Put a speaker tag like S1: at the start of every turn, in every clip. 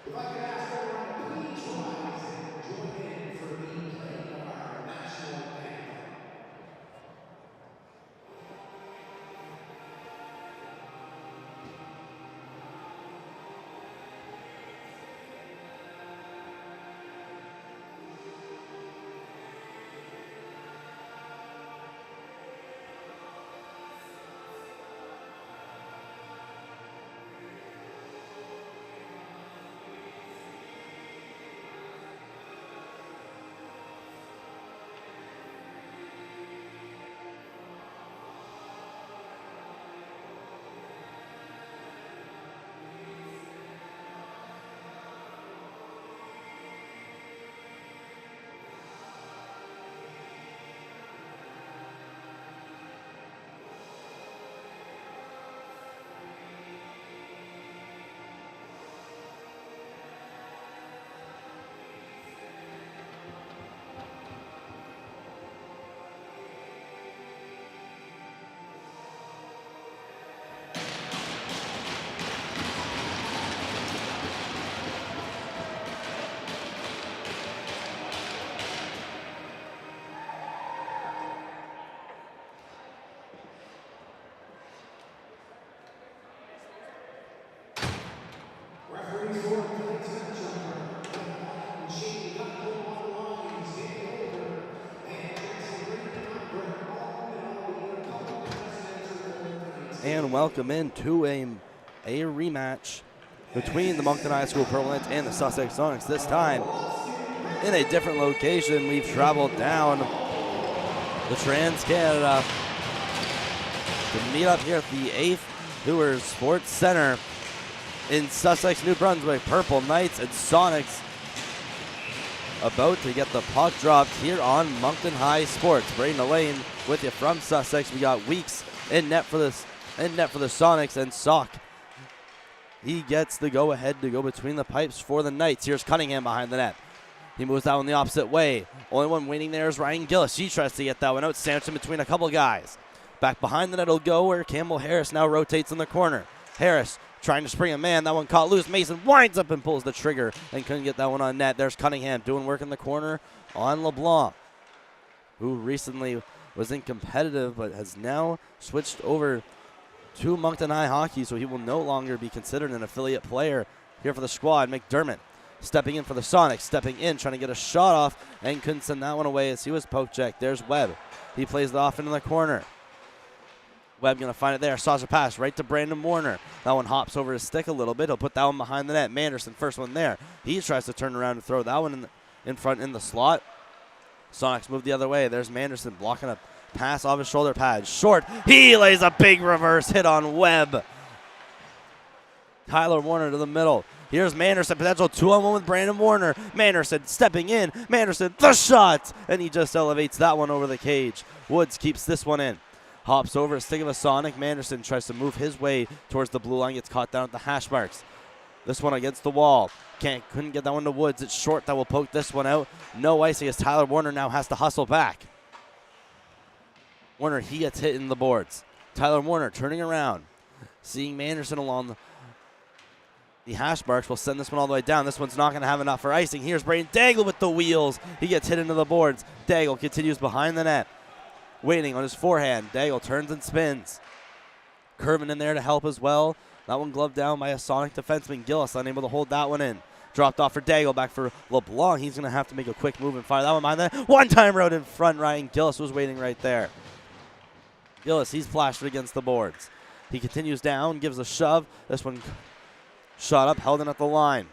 S1: If I could ask everyone to please rise and join in for the playing of our national anthem. Referees for tonight's matchup are Shane Cutler on the line, Stanley Over, and Jackson Green, all in all, couple contestants.
S2: And welcome into a rematch between the Moncton High School Purple Knights and the Sussex Sonics. This time in a different location. We've traveled down the Trans-Canada to meet up here at the 8th Hoover Sports Center in Sussex, New Brunswick. Purple Knights and Sonics about to get the puck dropped here on Moncton High Sports. Braden Elaine with you from Sussex. We got Weeks in net for the Sonics, and Sock. He gets the go-ahead to go between the pipes for the Knights. Here's Cunningham behind the net. He moves that one the opposite way. Only one waiting there is Ryan Gillis. He tries to get that one out, sandwiched in between a couple guys. Back behind the net it'll go, where Campbell Harris now rotates in the corner. Harris trying to spring a man. That one caught loose. Mason winds up and pulls the trigger and couldn't get that one on net. There's Cunningham doing work in the corner on LeBlanc, who recently was in competitive but has now switched over to Moncton High Hockey, so he will no longer be considered an affiliate player here for the squad. McDermott stepping in for the Sonics, stepping in, trying to get a shot off, and couldn't send that one away as he was poke checked. There's Webb. He plays it off into the corner. Webb going to find it there. Saucer pass right to Brandon Warner. That one hops over his stick a little bit. He'll put that one behind the net. Manderson, first one there. He tries to turn around and throw that one in front in the slot. Sonics move the other way. There's Manderson blocking a pass off his shoulder pad. Short. He lays a big reverse hit on Webb. Tyler Warner to the middle. Here's Manderson, potential 2-on-1 with Brandon Warner. Manderson stepping in. Manderson, the shot! And he just elevates that one over the cage. Woods keeps this one in. Hops over a stick of a Sonic. Manderson tries to move his way towards the blue line. Gets caught down at the hash marks. This one against the wall. Couldn't get that one to Woods. It's Short that will poke this one out. No icing as Tyler Warner now has to hustle back. Warner, he gets hit in the boards. Tyler Warner turning around. Seeing Manderson along the hash marks will send this one all the way down. This one's not going to have enough for icing. Here's Braden Daigle with the wheels. He gets hit into the boards. Daigle continues behind the net. Waiting on his forehand. Daigle turns and spins. Curvin in there to help as well. That one gloved down by a Sonic defenseman. Gillis unable to hold that one in. Dropped off for Daigle, back for LeBlanc. He's going to have to make a quick move and fire that one behind the net. One-time road in front. Ryan Gillis was waiting right there. Gillis, he's flashed it against the boards. He continues down, gives a shove. This one shot up, held in at the line.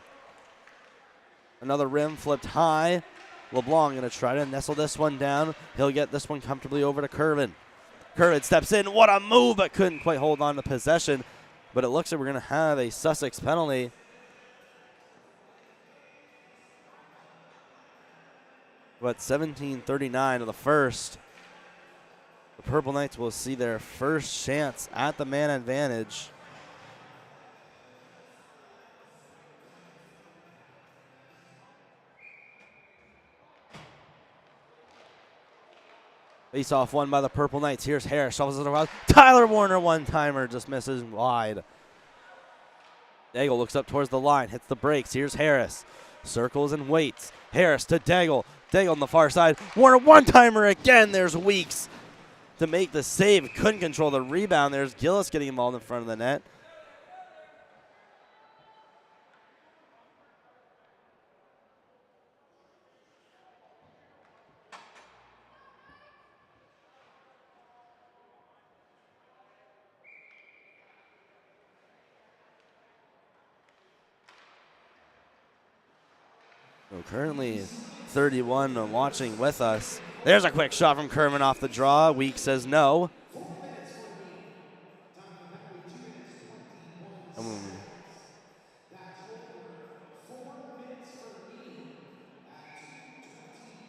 S2: Another rim flipped high. LeBlanc going to try to nestle this one down. He'll get this one comfortably over to Curvin. Curvin steps in. What a move, but couldn't quite hold on to possession. But it looks like we're going to have a Sussex penalty. But 17:39 of the first. The Purple Knights will see their first chance at the man advantage. Face off one by the Purple Knights. Here's Harris, shovels it around. Tyler Warner, one-timer, just misses wide. Daigle looks up towards the line, hits the brakes. Here's Harris. Circles and waits. Harris to Daigle. Daigle on the far side. Warner one-timer again. There's Weeks to make the save. Couldn't control the rebound. There's Gillis getting involved in front of the net. So currently 31 watching with us. There's a quick shot from Kerman off the draw. Weeks says no.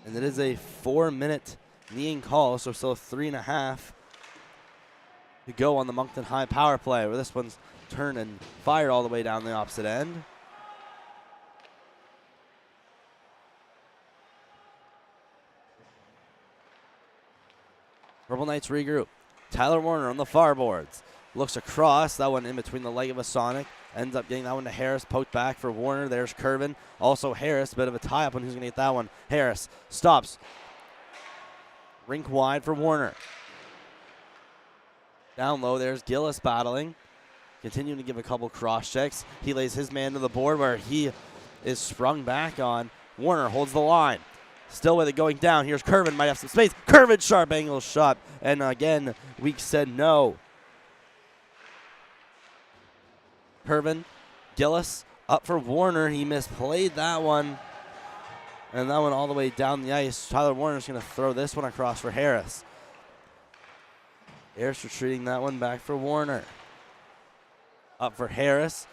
S2: And it is a 4-minute kneeing call, so still 3.5 to go on the Moncton High power play, where this one's turned and fired all the way down the opposite end. Purple Knights regroup. Tyler Warner on the far boards. Looks across. That one in between the leg of a Sonic. Ends up getting that one to Harris. Poked back for Warner. There's Curvin. Also Harris. Bit of a tie-up on who's going to get that one. Harris stops. Rink wide for Warner. Down low, there's Gillis battling. Continuing to give a couple cross checks. He lays his man to the board where he is sprung back on. Warner holds the line. Still with it going down. Here's Curvin. Might have some space. Curvin, sharp angle shot. And again, Weeks said no. Curvin, Gillis up for Warner. He misplayed that one. And that one all the way down the ice. Tyler Warner's going to throw this one across for Harris. Harris retreating that one back for Warner. Up for Harris.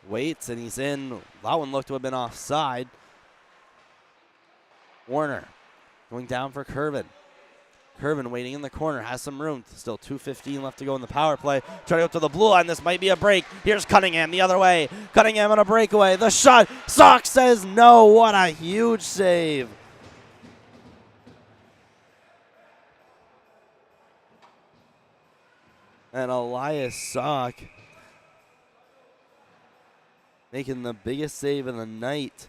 S2: Waits, and he's in. That one looked to have been offside. Warner going down for Curvin. Curvin waiting in the corner, has some room. Still 2:15 left to go in the power play. Trying to go to the blue line. This might be a break. Here's Cunningham the other way. Cunningham on a breakaway. The shot. Sock says no. What a huge save. And Elias Sock making the biggest save of the night.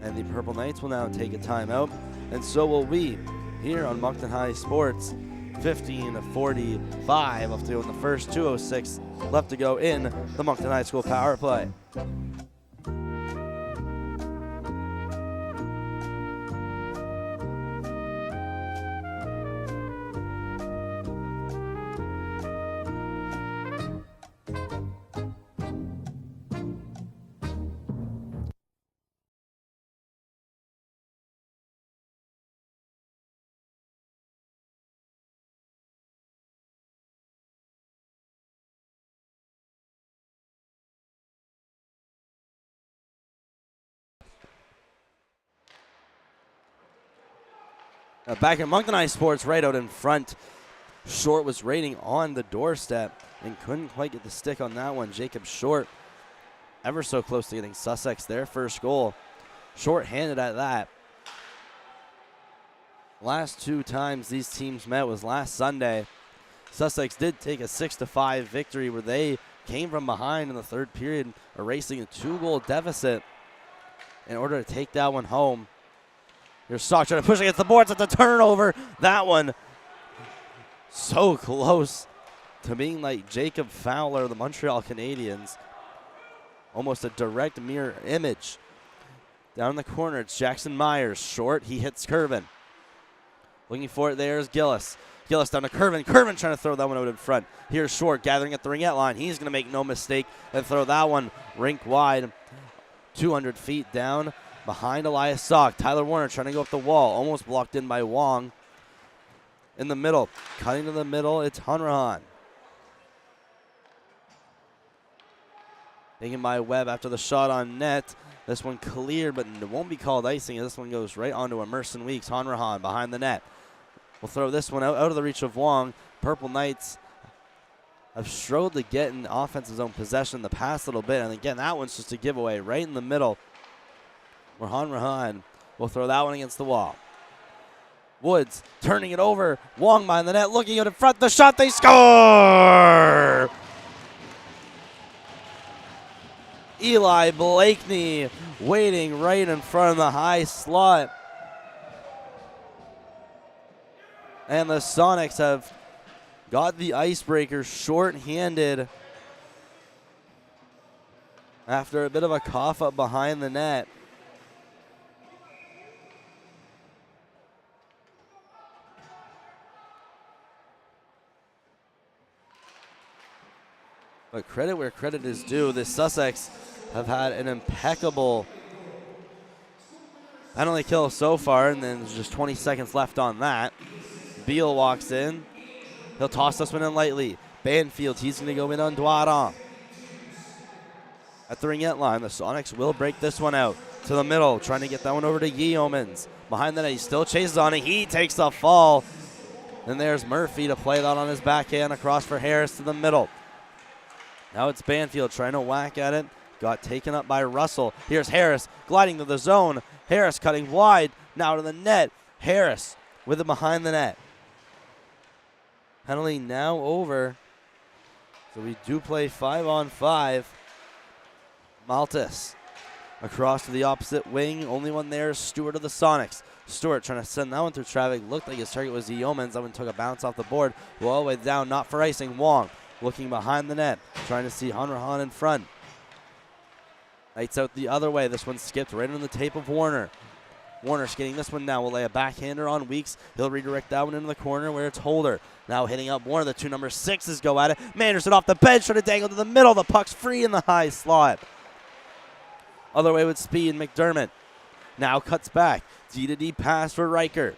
S2: And the Purple Knights will now take a timeout, and so will we here on Moncton High Sports. 15:45 left to go in the first, 2:06 left to go in the Moncton High School power play. Back at Moncton High Sports, right out in front. Short was raiding on the doorstep and couldn't quite get the stick on that one. Jacob Short ever so close to getting Sussex their first goal. Short-handed at that. Last two times these teams met was last Sunday. Sussex did take a 6-5 victory where they came from behind in the third period, erasing a 2-goal deficit in order to take that one home. Here's Sock trying to push against the boards. It's a turnover. That one so close to being like Jacob Fowler of the Montreal Canadiens. Almost a direct mirror image. Down in the corner, it's Jackson Myers. Short, he hits Curvin. Looking for it there is Gillis. Gillis down to Curvin. Curvin trying to throw that one out in front. Here's Short gathering at the ringette line. He's going to make no mistake and throw that one rink wide. 200 feet down. Behind Elias Sock, Tyler Warner trying to go up the wall, almost blocked in by Wong. In the middle, cutting to the middle, it's Hanrahan. Taken by Webb after the shot on net. This one cleared, but it won't be called icing. This one goes right onto Emerson Weeks. Hanrahan behind the net. We'll throw this one out of the reach of Wong. Purple Knights have struggled to get in offensive zone possession the past little bit. And again, that one's just a giveaway right in the middle, where Hanrahan will throw that one against the wall. Woods turning it over. Wong behind the net, looking out in front. The shot, they score! Eli Blakeney waiting right in front of the high slot. And the Sonics have got the icebreaker short-handed after a bit of a cough up behind the net. But credit where credit is due. The Sussex have had an impeccable penalty kill so far, and then there's just 20 seconds left on that. Beal walks in. He'll toss this one in lightly. Banfield, he's going to go in on Dwaran. At the ringette line, the Sonics will break this one out to the middle, trying to get that one over to Yeomans. Behind the net, he still chases on it. He takes the fall. Then there's Murphy to play that on his backhand across for Harris to the middle. Now it's Banfield trying to whack at it. Got taken up by Russell. Here's Harris gliding to the zone. Harris cutting wide. Now to the net. Harris with it behind the net. Penalty now over. So we do play 5-on-5. Maltis across to the opposite wing. Only one there is Stewart of the Sonics. Stewart trying to send that one through traffic. Looked like his target was Yeomans. That one took a bounce off the board. All the way down, not for icing. Wong looking behind the net. Trying to see Hanrahan in front. Lights out the other way. This one skipped right on the tape of Warner. Warner skating this one now. Will lay a backhander on Weeks. He'll redirect that one into the corner where it's Holder. Now hitting up Warner. The two number 6s go at it. Manderson off the bench. Trying to dangle to the middle. The puck's free in the high slot. Other way with speed. McDermott now cuts back. D-to-D pass for Riker.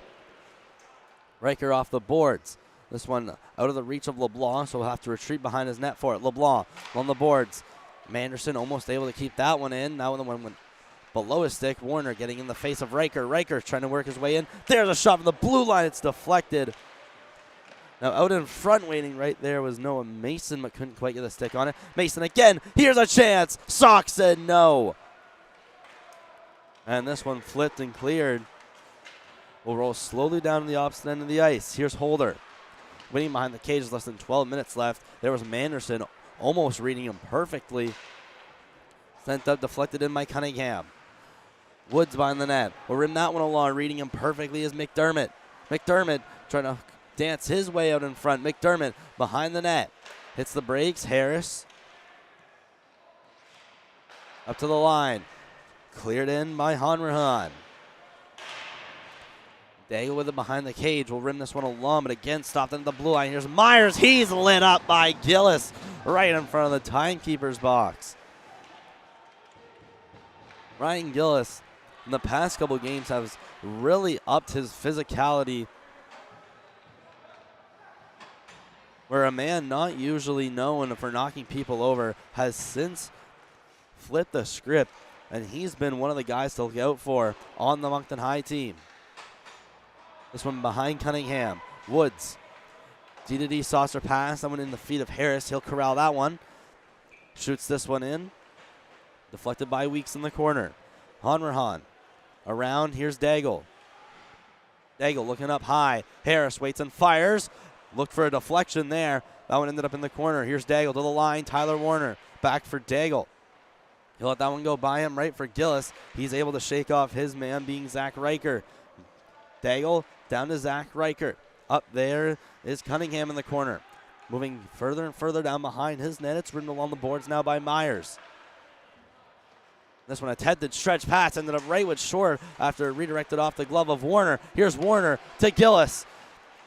S2: Riker off the boards. This one out of the reach of LeBlanc, so he'll have to retreat behind his net for it. LeBlanc on the boards. Manderson almost able to keep that one in. Now the one went below his stick. Warner getting in the face of Riker. Riker trying to work his way in. There's a shot from the blue line. It's deflected. Now out in front waiting right there was Noah Mason, but couldn't quite get the stick on it. Mason again. Here's a chance. Sock said no. And this one flipped and cleared. Will roll slowly down to the opposite end of the ice. Here's Holder. Waiting behind the cage, less than 12 minutes left. There was Manderson almost reading him perfectly. Sent up, deflected in by Cunningham. Woods behind the net. Will rim that one along. Reading him perfectly is McDermott. McDermott trying to dance his way out in front. McDermott behind the net. Hits the brakes. Harris. Up to the line. Cleared in by Hanrahan. Daigle with it behind the cage. Will rim this one along, but again stopped into the blue line. Here's Myers. He's lit up by Gillis right in front of the timekeeper's box. Ryan Gillis in the past couple games has really upped his physicality, where a man not usually known for knocking people over has since flipped the script, and he's been one of the guys to look out for on the Moncton High team. This one behind Cunningham. Woods. D-to-D saucer pass. That one in the feet of Harris. He'll corral that one. Shoots this one in. Deflected by Weeks in the corner. Hanrahan. Around. Here's Daigle. Daigle looking up high. Harris waits and fires. Looked for a deflection there. That one ended up in the corner. Here's Daigle to the line. Tyler Warner. Back for Daigle. He'll let that one go by him right for Gillis. He's able to shake off his man being Zach Riker. Daigle down to Zach Riker. Up there is Cunningham in the corner. Moving further and further down behind his net. It's ridden along the boards now by Myers. This one attempted stretch pass. Ended up right with short after redirected off the glove of Warner. Here's Warner to Gillis.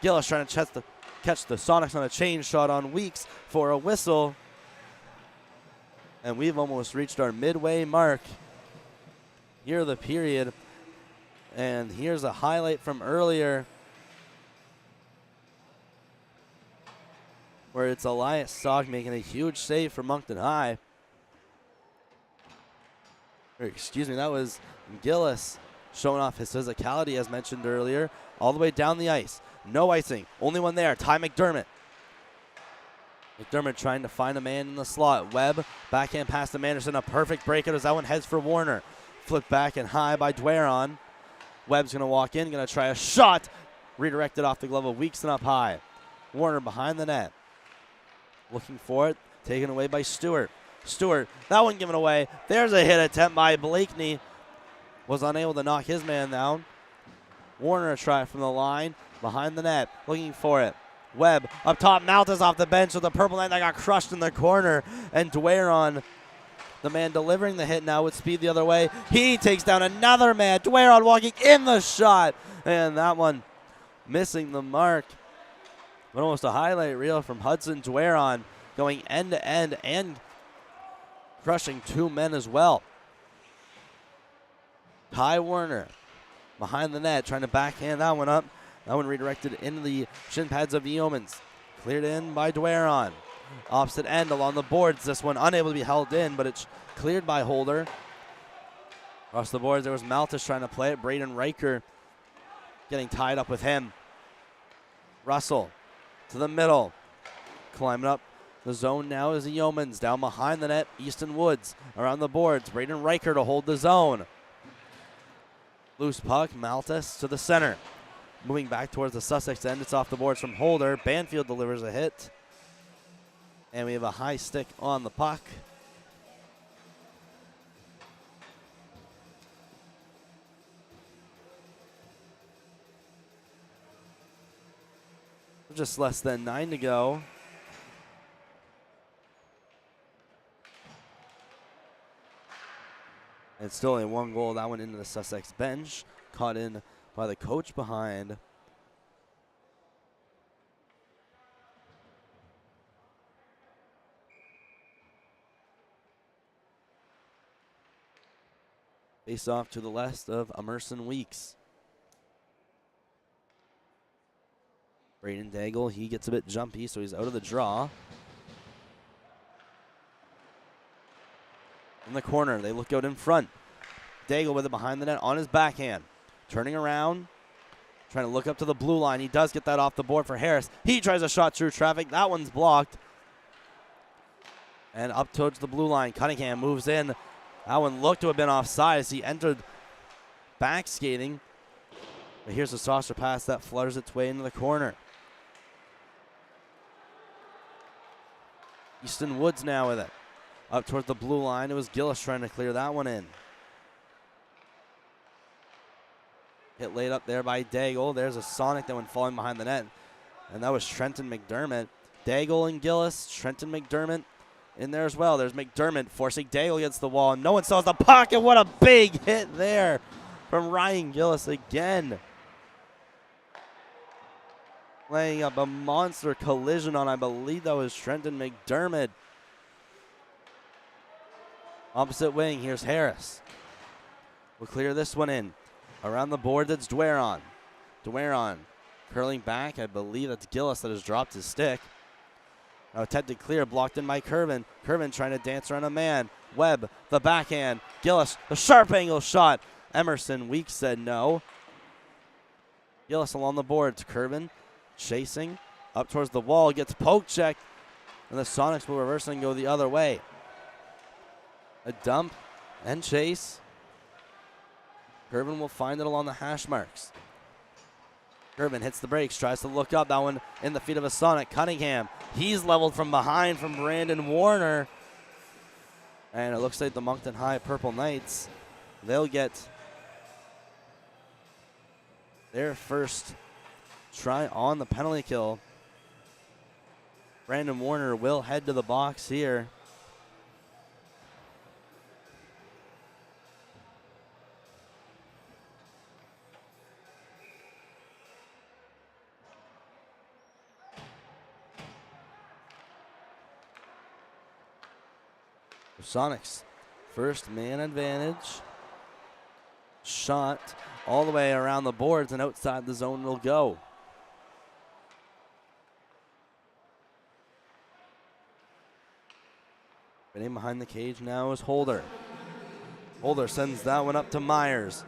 S2: Gillis trying to catch the Sonics on a chain shot on Weeks for a whistle. And we've almost reached our midway mark here of the period. And here's a highlight from earlier where it's Elias Sock making a huge save for Moncton High. Or excuse me, that was Gillis showing off his physicality as mentioned earlier. All the way down the ice. No icing. Only one there. Ty McDermott. McDermott trying to find a man in the slot. Webb, backhand pass to Manderson. A perfect breakout as that one heads for Warner. Flipped back and high by Dwaron. Webb's going to walk in, going to try a shot. Redirected off the glove of Weekson up high. Warner behind the net. Looking for it. Taken away by Stewart. Stewart, that one given away. There's a hit attempt by Blakeney. Was unable to knock his man down. Warner a try from the line. Behind the net. Looking for it. Webb up top. Malthus off the bench with the purple net that got crushed in the corner. And Dwaron, the man delivering the hit now with speed the other way. He takes down another man. Dwaron walking in the shot. And that one missing the mark. But almost a highlight reel from Hudson Dwaron, going end to end and crushing two men as well. Ty Warner behind the net, trying to backhand that one up. That one redirected into the shin pads of the Yeomans. Cleared in by Dwaron. Opposite end along the boards. This one unable to be held in, but it's cleared by Holder. Across the boards, there was Malthus trying to play it. Braden Riker getting tied up with him. Russell to the middle. Climbing up the zone now is the Yeomans. Down behind the net, Easton Woods. Around the boards, Braden Riker to hold the zone. Loose puck, Malthus to the center. Moving back towards the Sussex end. It's off the boards from Holder. Banfield delivers a hit. And we have a high stick on the puck. Just less than 9 to go. And still only one goal. That one into the Sussex bench. Caught in by the coach behind. Face off to the left of Emerson Weeks. Braden Daigle, he gets a bit jumpy, so he's out of the draw. In the corner, they look out in front. Daigle with it behind the net on his backhand. Turning around, trying to look up to the blue line. He does get that off the board for Harris. He tries a shot through traffic. That one's blocked. And up towards the blue line, Cunningham moves in. That one looked to have been offside as he entered back skating. But here's a saucer pass that flutters its way into the corner. Easton Woods now with it. Up towards the blue line, it was Gillis trying to clear that one in. Hit laid up there by Daigle. There's a Sonic that went falling behind the net. And that was Trenton McDermott. Daigle and Gillis, Trenton McDermott in there as well. There's McDermott forcing Daigle against the wall. No one saw the puck, and what a big hit there from Ryan Gillis again. Laying up a monster collision on, I believe that was Trenton McDermott. Opposite wing, here's Harris. We'll clear this one in. Around the board, that's Dwaron. Dwaron curling back. I believe that's Gillis that has dropped his stick. Now attempted clear, blocked in by Curvin. Curvin trying to dance around a man. Webb, the backhand. Gillis, the sharp angle shot. Emerson Weeks said no. Gillis along the boards. Curvin chasing up towards the wall. Gets poke checked. And the Sonics will reverse and go the other way. A dump and chase. Curvin will find it along the hash marks. Curvin hits the brakes, tries to look up. That one in the feet of a Sonic. Cunningham, he's leveled from behind from Brandon Warner. And it looks like the Moncton High Purple Knights, they'll get their first try on the penalty kill. Brandon Warner will head to the box here. Sonics, first man advantage. Shot all the way around the boards and outside the zone will go. Getting behind the cage now is Holder. Holder sends that one up to Myers.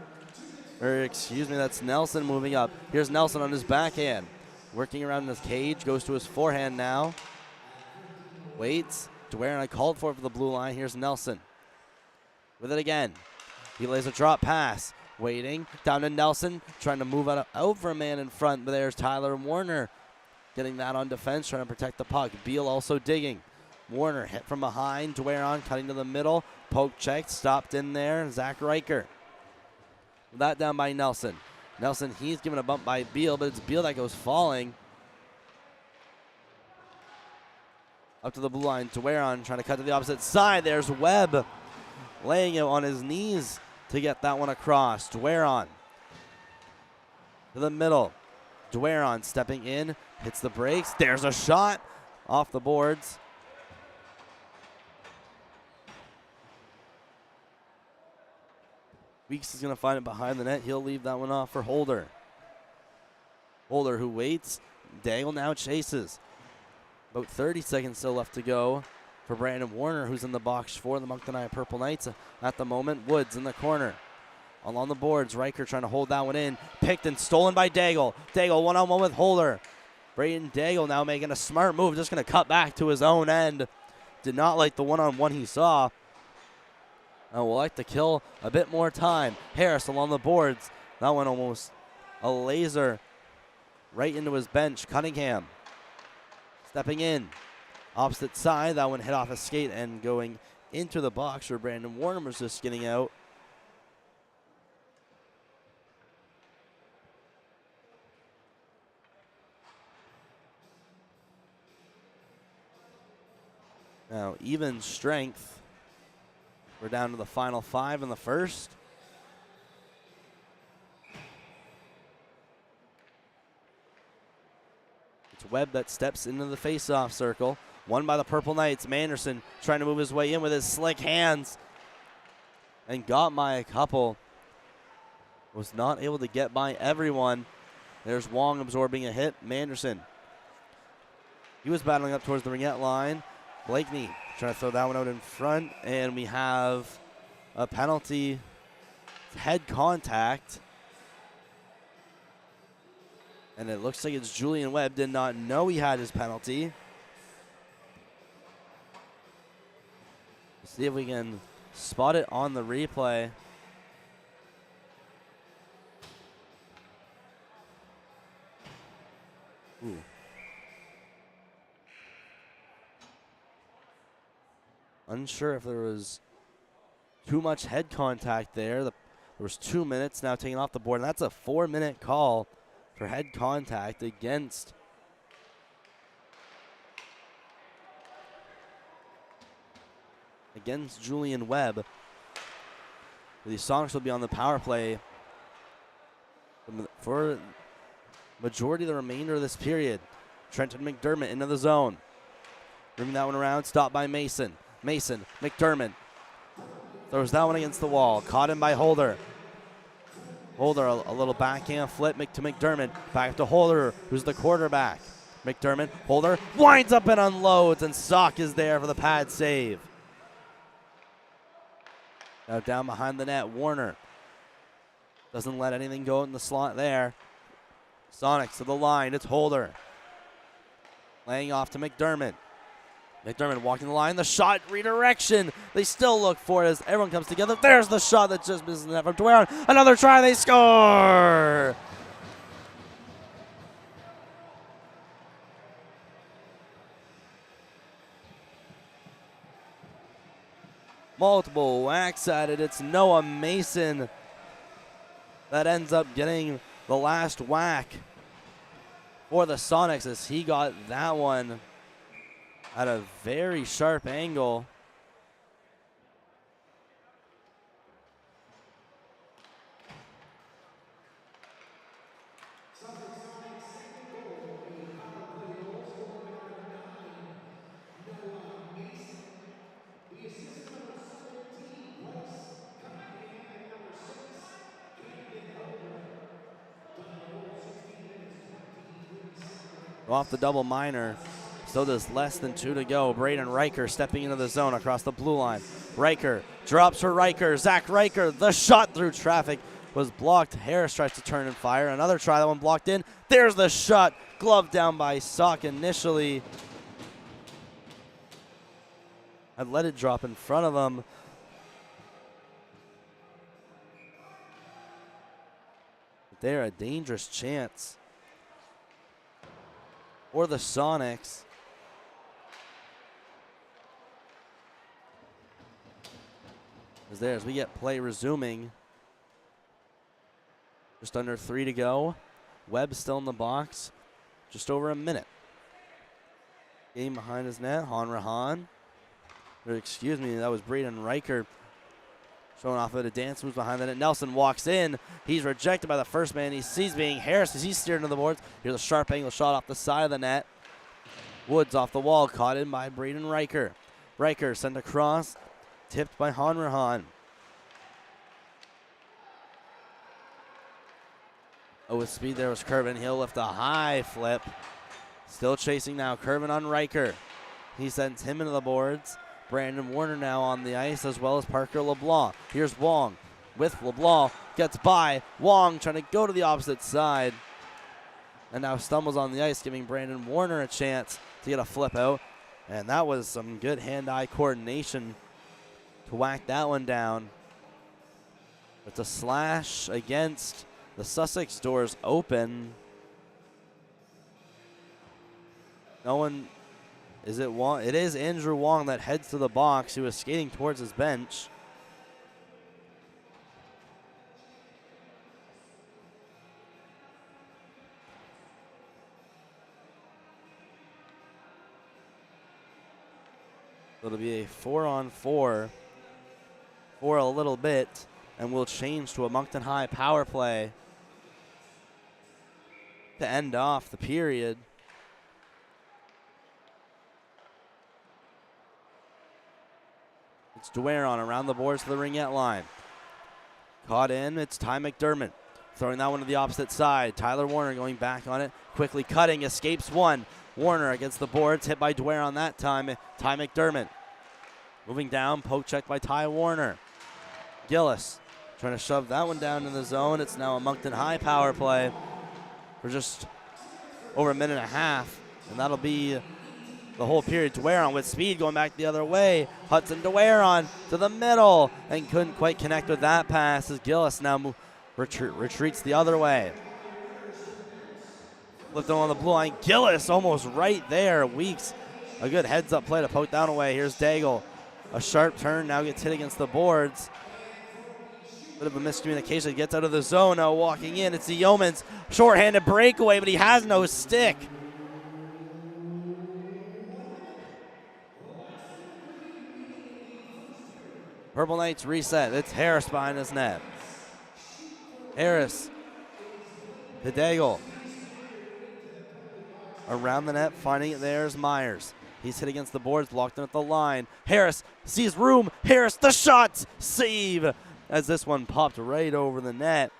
S2: Or excuse me, that's Nelson moving up. Here's Nelson on his backhand. Working around his cage, goes to his forehand now. Waits. Dwyer, I called for the blue line. Here's Nelson with it again. He lays a drop pass. Waiting, down to Nelson, trying to move out for a man in front, but there's Tyler Warner getting that on defense, trying to protect the puck. Beal also digging. Warner hit from behind, Dwaron cutting to the middle, poke checked, stopped in there, Zach Riker. That down by Nelson. Nelson, he's given a bump by Beal, but it's Beal that goes falling. Up to the blue line, Dwaron trying to cut to the opposite side. There's Webb laying it on his knees to get that one across. Dwaron to the middle. Dwaron stepping in, hits the brakes. There's a shot off the boards. Weeks is going to find it behind the net. He'll leave that one off for Holder. Holder who waits. Dangle now chases. About 30 seconds still left to go for Brandon Warner, who's in the box for the Moncton Purple Knights at the moment. Woods in the corner. Along the boards, Riker trying to hold that one in. Picked and stolen by Daigle. Daigle one-on-one with Holder. Braden Daigle now making a smart move, just going to cut back to his own end. Did not like the one-on-one he saw. And will like to kill a bit more time. Harris along the boards. That one almost a laser right into his bench. Cunningham stepping in. Opposite side, that one hit off a skate and going into the box where Brandon Warner was just getting out. Now, even strength. We're down to the final 5 in the first. It's Webb that steps into the face-off circle. Won by the Purple Knights. Manderson trying to move his way in with his slick hands. And got by a couple. Was not able to get by everyone. There's Wong absorbing a hit. Manderson. He was battling up towards the ringette line. Blakeney trying to throw that one out in front. And we have a penalty. Head contact. And it looks like it's Julian Webb. Did not know he had his penalty. Let's see if we can spot it on the replay. Ooh. Unsure if there was too much head contact there. There was 2 minutes now taken off the board, and that's a 4-minute call for head contact against Julian Webb. The Sonics will be on the power play for majority of the remainder of this period. Trenton McDermott into the zone. Moving that one around, stopped by Mason. Mason, McDermott throws that one against the wall. Caught in by Holder. Holder, a little backhand flip to McDermott. Back to Holder, who's the quarterback. McDermott, Holder, winds up and unloads, and Sock is there for the pad save. Now down behind the net, Warner. Doesn't let anything go in the slot there. Sonics to the line, it's Holder. Laying off to McDermott. McDermott walking the line, the shot redirection. They still look for it as everyone comes together. There's the shot that just misses the net from Dwaron. Another try, they score! Multiple whacks at it. It's Noah Mason that ends up getting the last whack for the Sonics as he got that one at a very sharp angle. Off the double minor. Still there's less than 2 to go. Braden Riker stepping into the zone across the blue line. Riker drops for Riker. Zach Riker, the shot through traffic was blocked. Harris tries to turn and fire. Another try, that one blocked in. There's the shot. Glove down by Sock initially. I'd let it drop in front of him. there, a dangerous chance for the Sonics. As we get play resuming. Just under 3 to go. Webb still in the box. Just over a minute. Game behind his net. Hanrahan. Excuse me, that was Braden Riker showing off of the dance moves behind the net. Nelson walks in. He's rejected by the first man. He sees being Harris as he's steered into the boards. Here's a sharp angle shot off the side of the net. Woods off the wall, caught in by Braden Riker. Riker sent across, tipped by Hanrahan. Oh, with speed there was Kervin. He'll lift a high flip. Still chasing now. Kervin on Riker. He sends him into the boards. Brandon Warner now on the ice, as well as Parker LeBlanc. Here's Wong with LeBlanc. Gets by. Wong trying to go to the opposite side. And now stumbles on the ice, giving Brandon Warner a chance to get a flip out. And that was some good hand-eye coordination to whack that one down. It's a slash against the Sussex doors open. No one, is it Wong? It is Andrew Wong that heads to the box. He was skating towards his bench. So it'll be a 4-on-4 for a little bit, and we'll change to a Moncton High power play to end off the period. It's Dueron around the boards to the ringette line. Caught in, it's Ty McDermott. Throwing that one to the opposite side. Tyler Warner going back on it. Quickly cutting, escapes one. Warner against the boards, hit by Dueron that time. Ty McDermott. Moving down, poke check by Ty Warner. Gillis trying to shove that one down in the zone. It's now a Moncton High power play for just over a minute and a half. And that'll be the whole period. Dueron with speed going back the other way. Hudson Dueron to the middle and couldn't quite connect with that pass as Gillis now retreats the other way. Lifting on the blue line. Gillis almost right there. Weeks. A good heads up play to poke down away. Here's Daigle. A sharp turn now gets hit against the boards. Bit of a miscommunication. Gets out of the zone now walking in. It's the Yeomans. Short-handed breakaway, but he has no stick. Purple Knights reset. It's Harris behind his net. Harris to Daigle. Around the net, finding it there's Myers. He's hit against the boards, blocked in at the line. Harris sees room. Harris, the shots, save, as this one popped right over the net.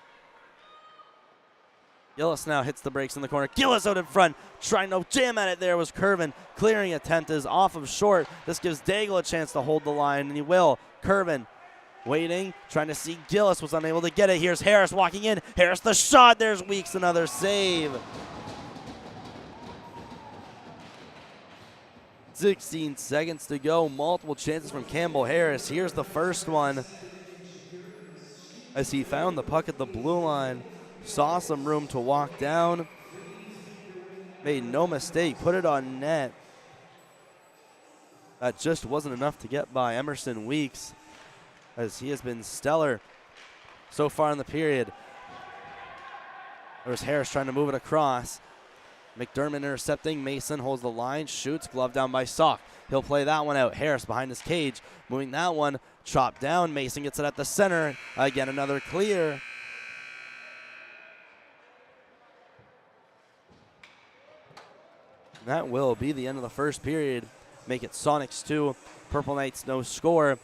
S2: Gillis now hits the brakes in the corner. Gillis out in front, trying to jam at it there was Kervin. Clearing attempt is off of short. This gives Daigle a chance to hold the line, and he will. Kervin waiting, trying to see Gillis, was unable to get it. Here's Harris walking in. Harris, the shot, there's Weeks, another save. 16 seconds to go. Multiple chances from Campbell Harris. Here's the first one as he found the puck at the blue line. Saw some room to walk down. Made no mistake. Put it on net. That just wasn't enough to get by Emerson Weeks, as he has been stellar so far in the period. There's Harris trying to move it across. McDermott intercepting. Mason holds the line, shoots, glove down by Sock. He'll play that one out. Harris behind his cage, moving that one, chopped down. Mason gets it at the center. Again, another clear. That will be the end of the first period. Make it Sonics 2, Purple Knights no score.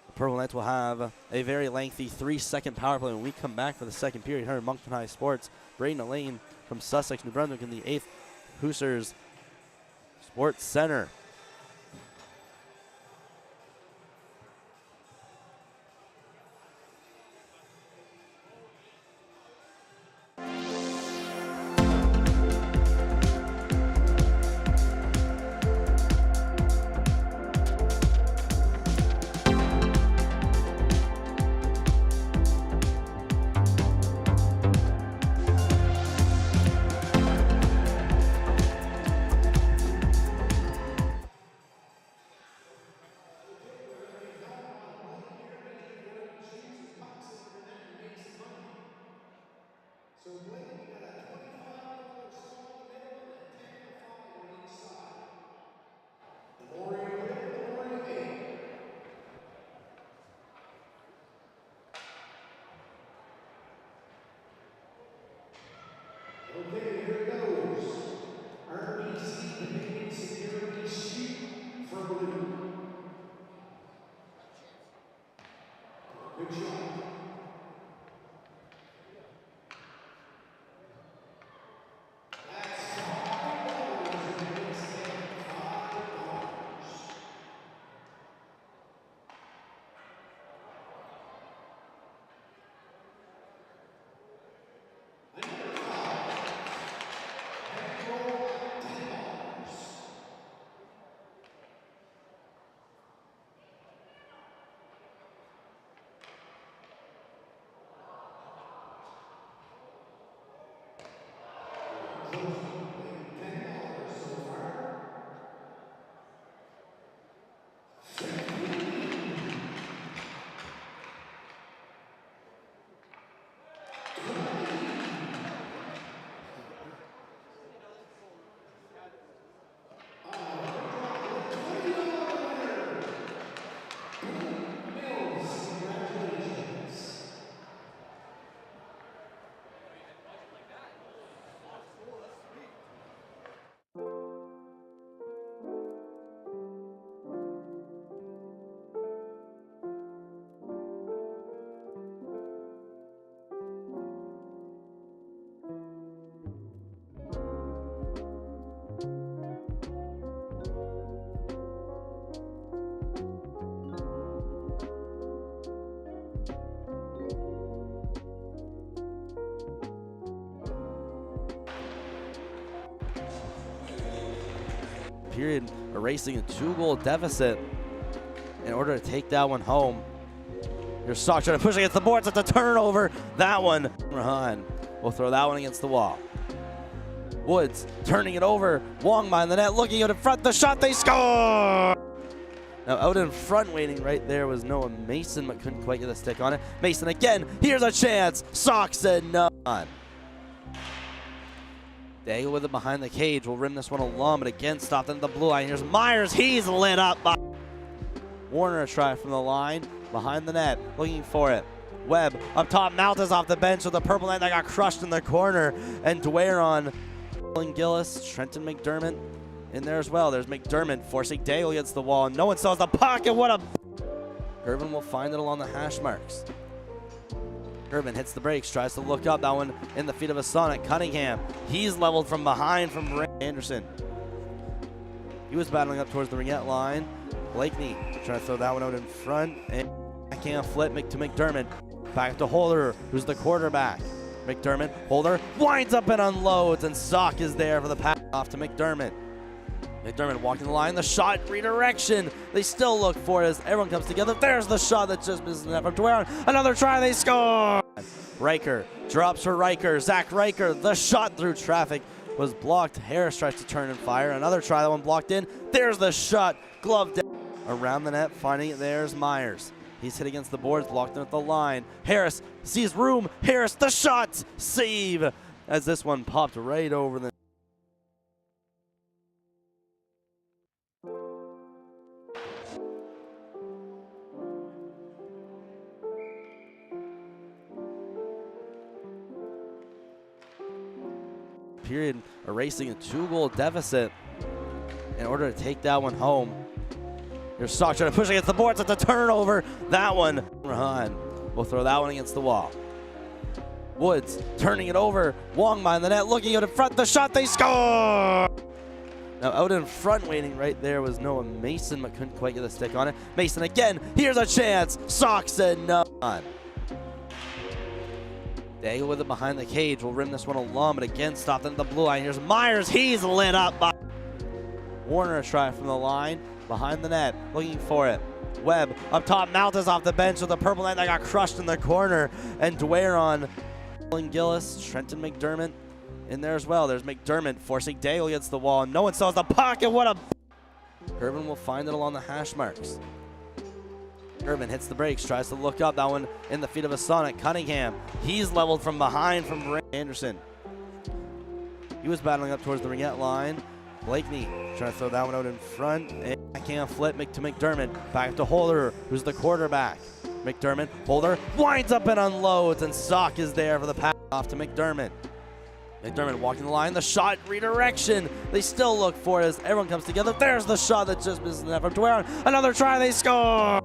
S2: The Purple Knights will have a very lengthy 3-second power play when we come back for the second period here at Moncton High Sports. Braden Elaine from Sussex, New Brunswick in the 8th Hoosiers Sports Center. period, erasing a 2-goal deficit in order to take that one home. Here's Sock trying to push against the boards. It's a turnover. That one, Rahan will throw that one against the wall. Woods turning it over. Wong behind the net, looking out in front. The shot, they score! Now out in front waiting right there was Noah Mason, but couldn't quite get the stick on it. Mason again, here's a chance. Sock said no. Daigle with it behind the cage, will rim this one along, but again stopped into the blue line. Here's Myers, he's lit up by Warner. A try from the line, behind the net, looking for it. Webb up top, Maltas off the bench with the purple net that got crushed in the corner, and Dwyer on Gillis. Trenton McDermott in there as well. There's McDermott forcing Daigle against the wall. No one sells the puck, and what a... Irvin will find it along the hash marks. Irvin hits the brakes, tries to look up. That one in the feet of a Sonic. Cunningham, he's leveled from behind from Ray Anderson. He was battling up towards the ringette line. Blakeney trying to throw that one out in front, and backhand flip to McDermott. Back to Holder, who's the quarterback. McDermott, Holder winds up and unloads, and Sock is there for the pass off to McDermott. McDermott walking the line, the shot, redirection. They still look for it as everyone comes together. There's the shot that just misses the net from Dwyer. Another try, they score! Riker drops for Riker. Zach Riker, the shot through traffic was blocked. Harris tries to turn and fire. Another try, that one blocked in. There's the shot, glove down. Around the net, finding it, there's Myers. He's hit against the boards, blocked in at the line. Harris sees room. Harris, the shot, save, as this one popped right over the... period, erasing a 2-goal deficit in order to take that one home. Here's Sock trying to push against the boards. It's a turnover. That one, Rahan will throw that one against the wall. Woods turning it over. Wong behind the net, looking out in front. The shot, they score! Now out in front waiting right there was Noah Mason, but couldn't quite get the stick on it. Mason again, here's a chance. Sock said no. Daigle with it behind the cage, will rim this one along, but again stopped into the blue line. Here's Myers, he's lit up by Warner. A try from the line, behind the net, looking for it. Webb up top, Maltas off the bench with the purple net that got crushed in the corner, and Dwyer on Gillis. Trenton McDermott in there as well. There's McDermott forcing Daigle against the wall. No one sells the puck, and what a... Irvin will find it along the hash marks. Irvin hits the brakes, tries to look up. That one in the feet of a Sonic. Cunningham, he's leveled from behind from Ray Anderson. He was battling up towards the ringette line. Blakeney trying to throw that one out in front, and backhand flip to McDermott. Back to Holder, who's the quarterback. McDermott, Holder winds up and unloads, and Sock is there for the pass off to McDermott. McDermott walking the line, the shot, redirection. They still look for it as everyone comes together. There's the shot that just misses the net from Dwyer. Another try, they score!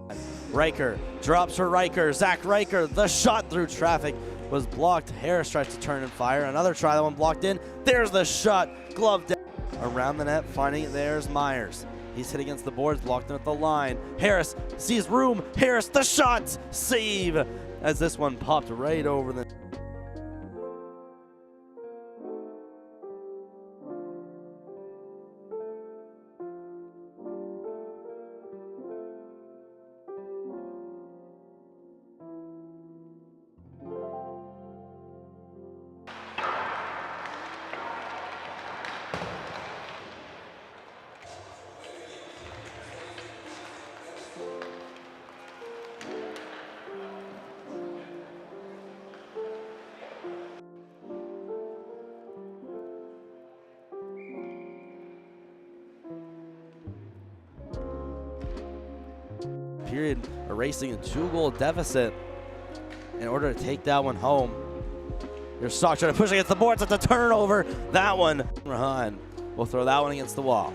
S2: Riker drops for Riker. Zach Riker, the shot through traffic was blocked. Harris tries to turn and fire. Another try, that one blocked in. There's the shot, glove down. Around the net, finding it, there's Myers. He's hit against the boards, blocked in at the line. Harris sees room. Harris, the shot, save, as this one popped right over the... period, erasing a 2-goal deficit in order to take that one home. Here's Sock trying to push against the boards. It's a turnover. That one, Rahan will throw that one against the wall.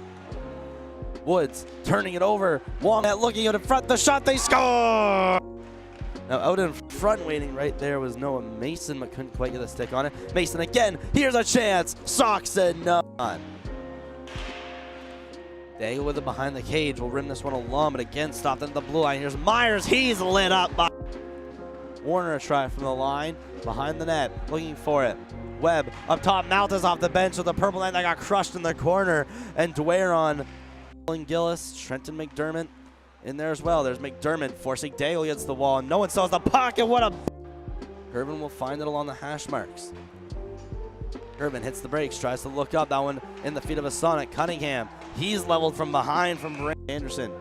S2: Woods turning it over. Wong looking out in front. The shot, they score! Now out in front waiting right there was Noah Mason, but couldn't quite get the stick on it. Mason again, here's a chance. Sock said no. Daigle with it behind the cage, will rim this one along, but again stopped into the blue line. Here's Myers, he's lit up by Warner. A try from the line, behind the net, looking for it. Webb up top, Maltas off the bench with the purple net that got crushed in the corner, and Dwyer on Gillis, Trenton McDermott in there as well. There's McDermott forcing Daigle against the wall. No one sells the pocket. What a... Gervin will find it along the hash marks. Gervin hits the brakes, tries to look up. That one in the feet of a Sonic. Cunningham. He's leveled from behind from Ray Anderson.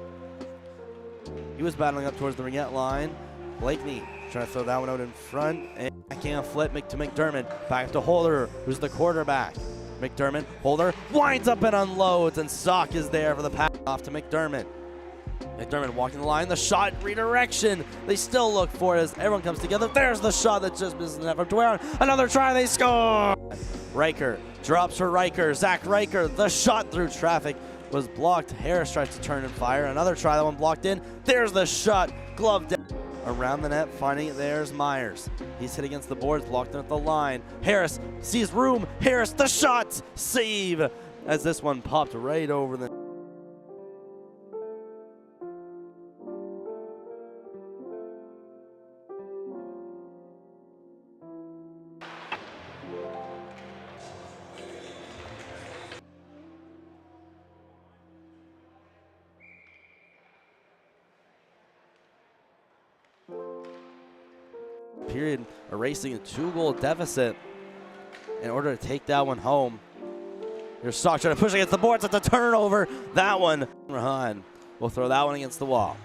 S2: He was battling up towards the ringette line. Blakeney trying to throw that one out in front. And backhand flip to McDermott. Back to Holder, who's the quarterback. McDermott, Holder, winds up and unloads, and Sock is there for the pass off to McDermott. McDermott walking the line, the shot, redirection. They still look for it as everyone comes together. There's the shot that just misses the net from Dwyer. Another try, they score! Riker drops for Riker. Zach Riker, the shot through traffic was blocked. Harris tries to turn and fire. Another try, that one blocked in. There's the shot, glove down. Around the net, finding it, there's Myers. He's hit against the boards, blocked in at the line. Harris sees room. Harris, the shot, save, as this one popped right over the... Period, erasing a 2-goal deficit in order to take that one home. Here's Sock trying to push against the boards at the turnover. That one, Rahan will throw that one against the wall.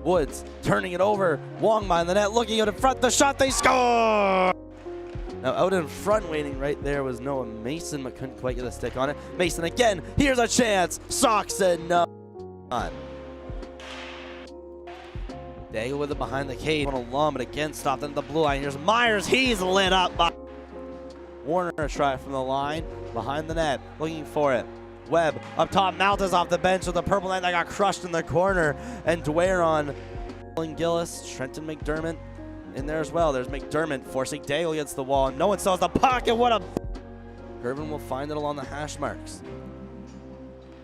S2: Woods turning it over. Wong behind the net, looking out in front. The shot, they score! Now out in front, waiting right there was Noah Mason, but couldn't quite get a stick on it. Mason again. Here's a chance. Sock said no. Daigle with it behind the cage. On a long, but again stopped in the blue line. Here's Myers. He's lit up by Warner. A try from the line behind the net, looking for it. Webb up top. Malta's off the bench with the purple net that got crushed in the corner. And Dwyer on Gillis, Trenton McDermott in there as well. There's McDermott forcing Daigle against the wall. No one sells the pocket. What a... Gervin will find it along the hash marks.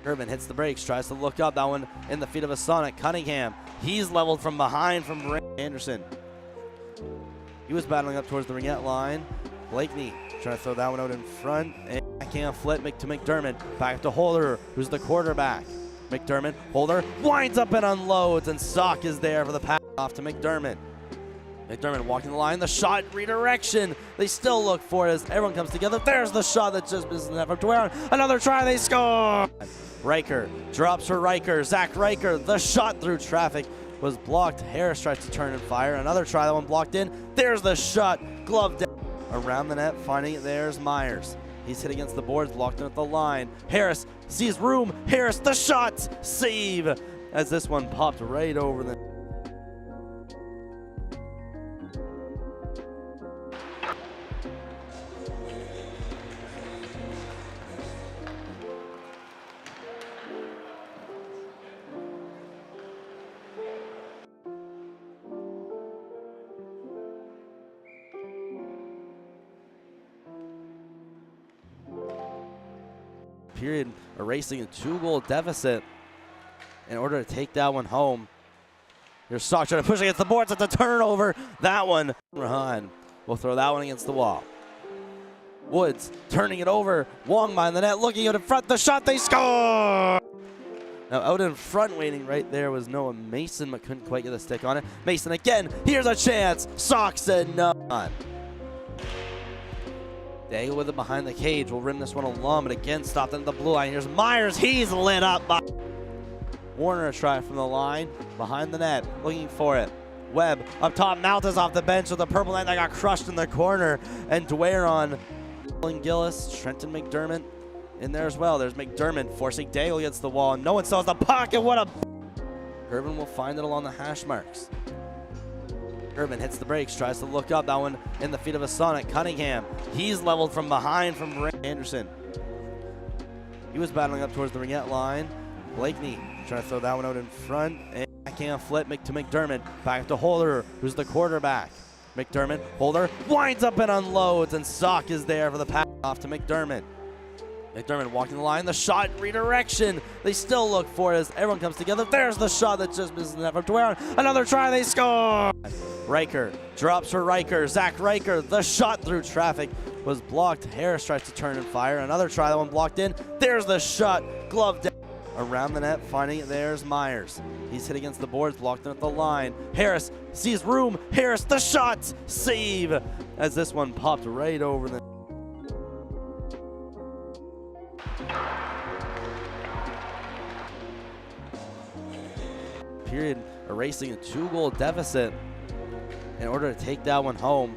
S2: Gervin hits the brakes, tries to look up. That one in the feet of a Sonic. Cunningham. He's leveled from behind from Ray Anderson. He was battling up towards the ringette line. Blakeney trying to throw that one out in front. And backhand flip to McDermott. Back to Holder, who's the quarterback. McDermott, Holder, winds up and unloads, and Sock is there for the pass off to McDermott. McDermott walking the line, the shot, redirection. They still look for it as everyone comes together. There's the shot that just misses the net from Dwyer. Another try, they score! Riker drops for Riker. Zach Riker, the shot through traffic was blocked. Harris tries to turn and fire. Another try, that one blocked in. There's the shot, glove down. Around the net, finding it, there's Myers. He's hit against the boards, blocked in at the line. Harris sees room. Harris, the shot, save, as this one popped right over the... Period, erasing a 2-goal deficit in order to take that one home. Here's Sock trying to push against the boards at the turnover. That one, Rahan will throw that one against the wall. Woods turning it over. Wong behind the net, looking out in front. The shot, they score! Now out in front, waiting right there was Noah Mason, but couldn't quite get a stick on it. Mason again. Here's a chance. Sock said no. Daigle with it behind the cage. Will rim this one along, but again stopped in the blue line. Here's Myers. He's lit up by Warner. A try from the line behind the net, looking for it. Webb up top. Malta's off the bench with the purple net that got crushed in the corner. And Dwyer on Gillis, Trenton McDermott in there as well. There's McDermott forcing Daigle against the wall. No one sells the pocket. What a... Gervin will find it along the hash marks. Gervin hits the brakes, tries to look up. That one in the feet of a Sonic. Cunningham. He's leveled from behind from Ray Anderson. He was battling up towards the ringette line. Blakeney trying to throw that one out in front. And backhand flip to McDermott. Back to Holder, who's the quarterback. McDermott, Holder, winds up and unloads, and Sock is there for the pass off to McDermott. McDermott walking the line, the shot, redirection. They still look for it as everyone comes together. There's the shot that just misses the net from Dwyer. Another try, they score! Riker drops for Riker. Zach Riker, the shot through traffic was blocked. Harris tries to turn and fire. Another try, that one blocked in. There's the shot, glove down. around the net, finding it. There's Myers. He's hit against the boards, blocked in at the line. Harris sees room. Harris, the shot, save, as this one popped right over the. Period, erasing a 2-goal deficit in order to take that one home.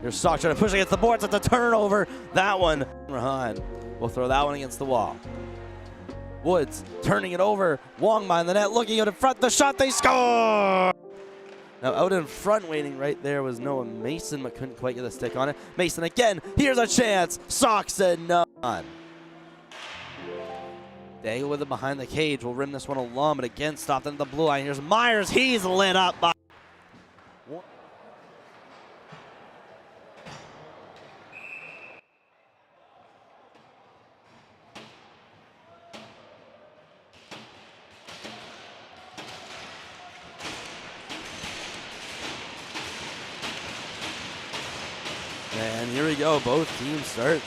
S2: Here's Sock trying to push against the boards at the turnover. That one, Rahan will throw that one against the wall. Woods turning it over. Wong behind the net, looking out in front. The shot, they score! Now out in front, waiting right there was Noah Mason, but couldn't quite get the stick on it. Mason again. Here's a chance. Sock said no. Daigle with it behind the cage. Will rim this one along, but again stopped in the blue line. Here's Myers. He's lit up by. And here we go. Both teams start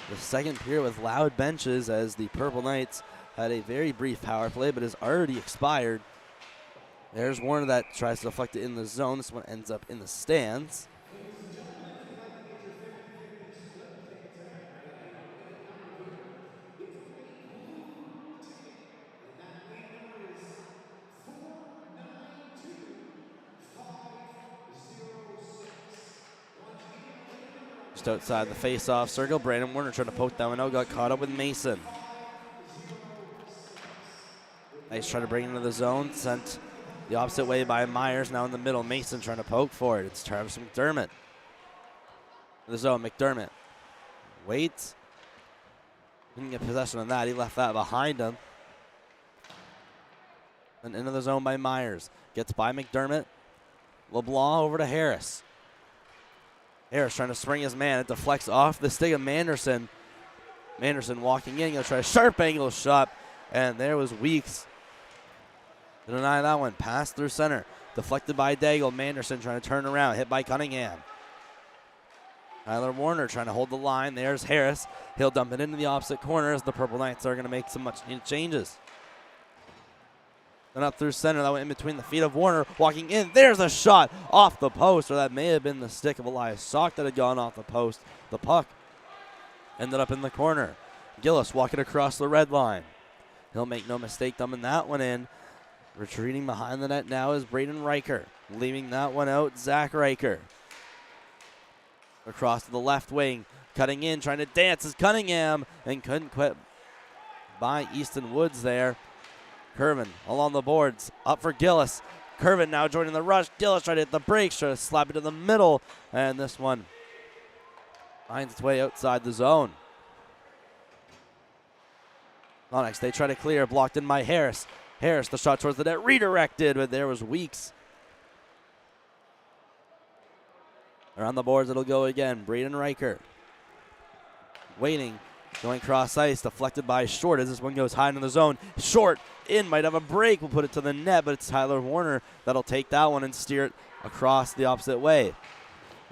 S2: the second period with loud benches as the Purple Knights had a very brief power play, but has already expired. There's Warner that tries to deflect it in the zone. This one ends up in the stands. Just outside the face-off circle, Brandon Warner trying to poke that one out, got caught up with Mason. Nice try to bring it into the zone, sent the opposite way by Myers, now in the middle. Mason trying to poke for it. It's Travis McDermott. In the zone, McDermott waits. Didn't get possession of that, he left that behind him. And into the zone by Myers. Gets by McDermott. LeBlanc over to Harris. Harris trying to spring his man. It deflects off the stick of Manderson. Manderson walking in. Going to try a sharp angle shot. And there was Weeks to deny that one. Pass through center. Deflected by Daigle. Manderson trying to turn around. Hit by Cunningham. Tyler Warner trying to hold the line. There's Harris. He'll dump it into the opposite corner as the Purple Knights are going to make some much needed changes. And up through center, that went in between the feet of Warner, walking in. There's a shot off the post, or that may have been the stick of Elias Sock that had gone off the post. The puck ended up in the corner. Gillis walking across the red line. He'll make no mistake dumping that one in. Retreating behind the net now is Braden Riker. Leaving that one out, Zach Riker. Across to the left wing, cutting in, trying to dance is Cunningham, and couldn't quit by Easton Woods there. Curvin along the boards, up for Gillis. Curvin now joining the rush. Gillis trying to hit the brakes, trying to slap it to the middle, and this one finds its way outside the zone. Onyx, they try to clear, blocked in by Harris. Harris, the shot towards the net, redirected, but there was Weeks. Around the boards, it'll go again. Braden Riker waiting. Going cross ice, deflected by Short as this one goes high into the zone. Short in, might have a break, will put it to the net, but it's Tyler Warner that'll take that one and steer it across the opposite way.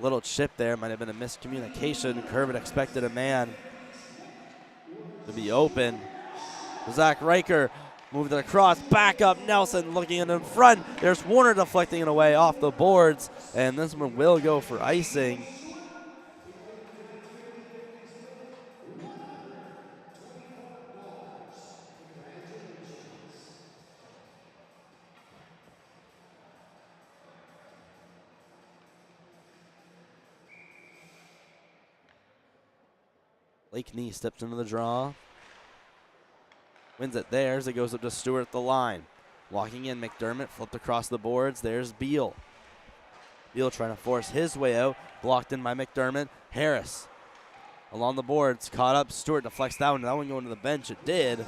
S2: Little chip there, might have been a miscommunication. Curvin expected a man to be open. Zach Riker moved it across, back up, Nelson looking in front. There's Warner deflecting it away off the boards, and this one will go for icing. Blake Knee steps into the draw. Wins it there as it goes up to Stewart at the line. Walking in, McDermott flipped across the boards. There's Beal. Beal trying to force his way out. Blocked in by McDermott. Harris along the boards. Caught up. Stewart deflects that one. That one going to the bench. It did.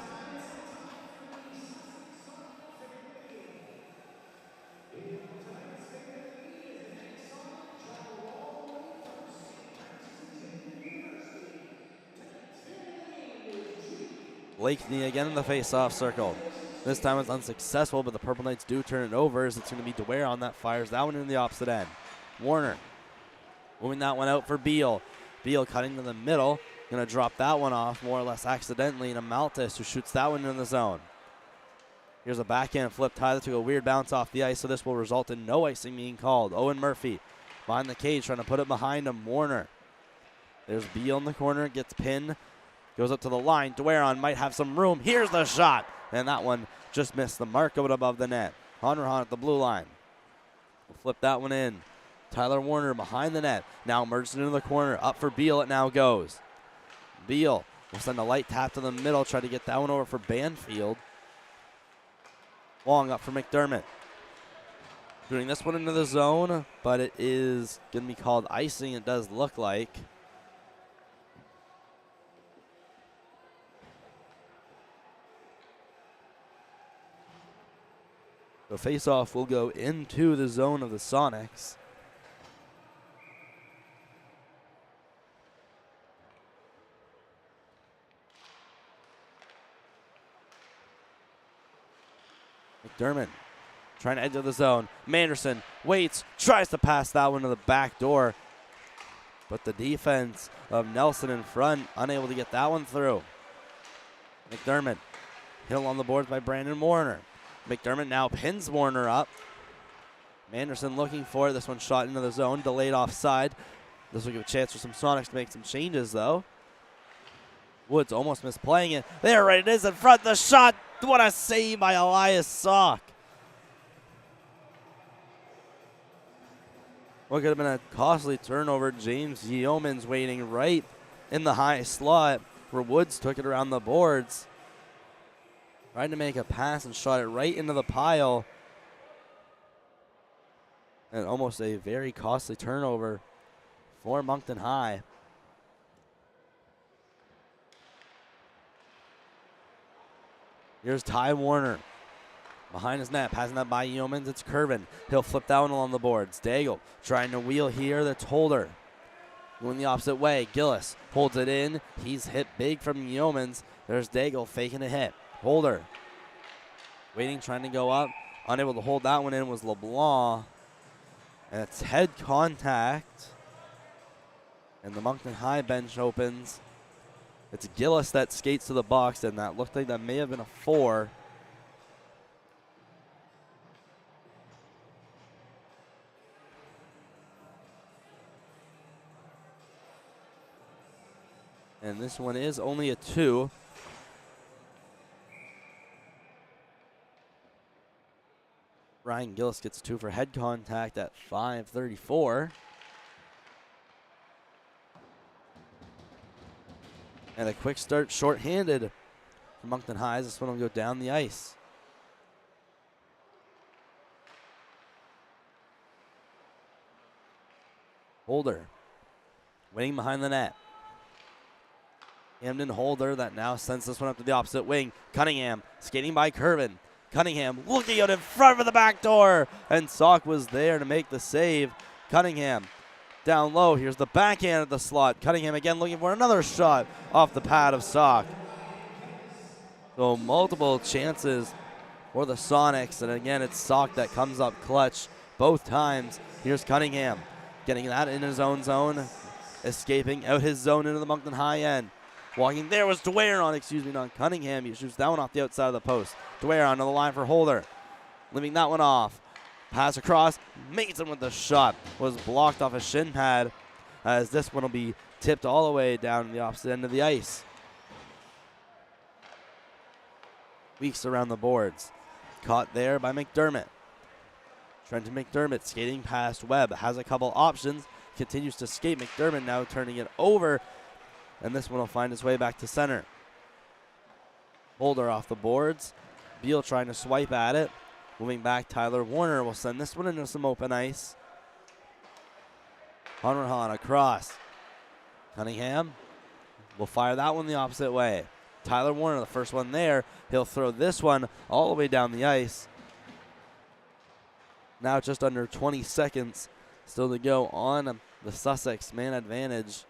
S2: Blake Knee again in the face-off circle. This time it's unsuccessful, but the Purple Knights do turn it over as it's going to be DeWare on that, fires that one in the opposite end. Warner moving that one out for Beal. Beal cutting to the middle. Going to drop that one off more or less accidentally to Maltis, who shoots that one in the zone. Here's a backhand flip. Tyler took a weird bounce off the ice, so this will result in no icing being called. Owen Murphy behind the cage, trying to put it behind him. Warner. There's Beal in the corner, gets pinned, goes up to the line. Dwaron might have some room. Here's the shot, and that one just missed the mark of it above the net. Hanrahan at the blue line. We'll flip that one in. Tyler Warner behind the net. Now merged into the corner. Up for Beal, it now goes. Beal will send a light tap to the middle, try to get that one over for Banfield. Long up for McDermott. Doing this one into the zone, but it is going to be called icing, it does look like. The face-off will go into the zone of the Sonics. McDermott trying to enter the zone. Manderson waits, tries to pass that one to the back door. But the defense of Nelson in front, unable to get that one through. McDermott, Hill on the boards by Brandon Warner. McDermott now pins Warner up. Manderson looking for it. This one shot into the zone, delayed offside. This will give a chance for some Sonics to make some changes, though. Woods almost missed playing it. There it is in front. The shot. What a save by Elias Salk. What could have been a costly turnover. James Yeomans waiting right in the high slot where Woods took it around the boards. Tried to make a pass and shot it right into the pile. And almost a very costly turnover for Moncton High. Here's Ty Warner. Behind his net, passing that by Yeomans. It's Curvin. He'll flip that one along the boards. Daigle trying to wheel here. That's Holder. Going the opposite way. Gillis holds it in. He's hit big from Yeomans. There's Daigle faking a hit. Holder waiting, trying to go up. Unable to hold that one in was LeBlanc. And it's head contact. And the Moncton High bench opens. It's Gillis that skates to the box, and that looked like that may have been a 4. And this one is only a 2. Ryan Gillis gets 2 for head contact at 5:34. And a quick start shorthanded for Moncton High. This one will go down the ice. Holder waiting behind the net. Hamden Holder that now sends this one up to the opposite wing. Cunningham skating by Curvin. Cunningham looking out in front of the back door. And Salk was there to make the save. Cunningham down low. Here's the backhand of the slot. Cunningham again looking for another shot off the pad of Salk. So multiple chances for the Sonics. And again, it's Salk that comes up clutch both times. Here's Cunningham getting that in his own zone. Escaping out his zone into the Moncton High end. Walking there was Dwaron, not Cunningham. He shoots that one off the outside of the post. Dwaron on the line for Holder. Leaving that one off. Pass across. Mason with the shot. Was blocked off a shin pad, as this one will be tipped all the way down the opposite end of the ice. Weeks around the boards. Caught there by McDermott. Trenton McDermott skating past Webb. Has a couple options. Continues to skate. McDermott now turning it over. And this one will find its way back to center. Holder off the boards. Beal trying to swipe at it. Moving back, Tyler Warner will send this one into some open ice. Hanrahan across. Cunningham will fire that one the opposite way. Tyler Warner, the first one there. He'll throw this one all the way down the ice. Now just under 20 seconds still to go on the Sussex man advantage.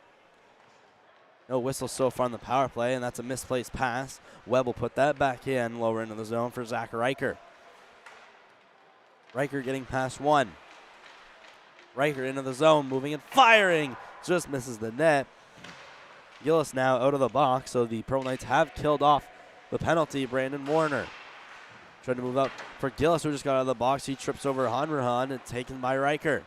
S2: No whistle so far on the power play, and that's a misplaced pass. Webb will put that back in, lower into the zone for Zach Riker. Riker getting past one. Riker into the zone, moving and firing. Just misses the net. Gillis now out of the box, so the Purple Knights have killed off the penalty. Brandon Warner trying to move up for Gillis, who just got out of the box. He trips over Hanrahan and taken by Riker.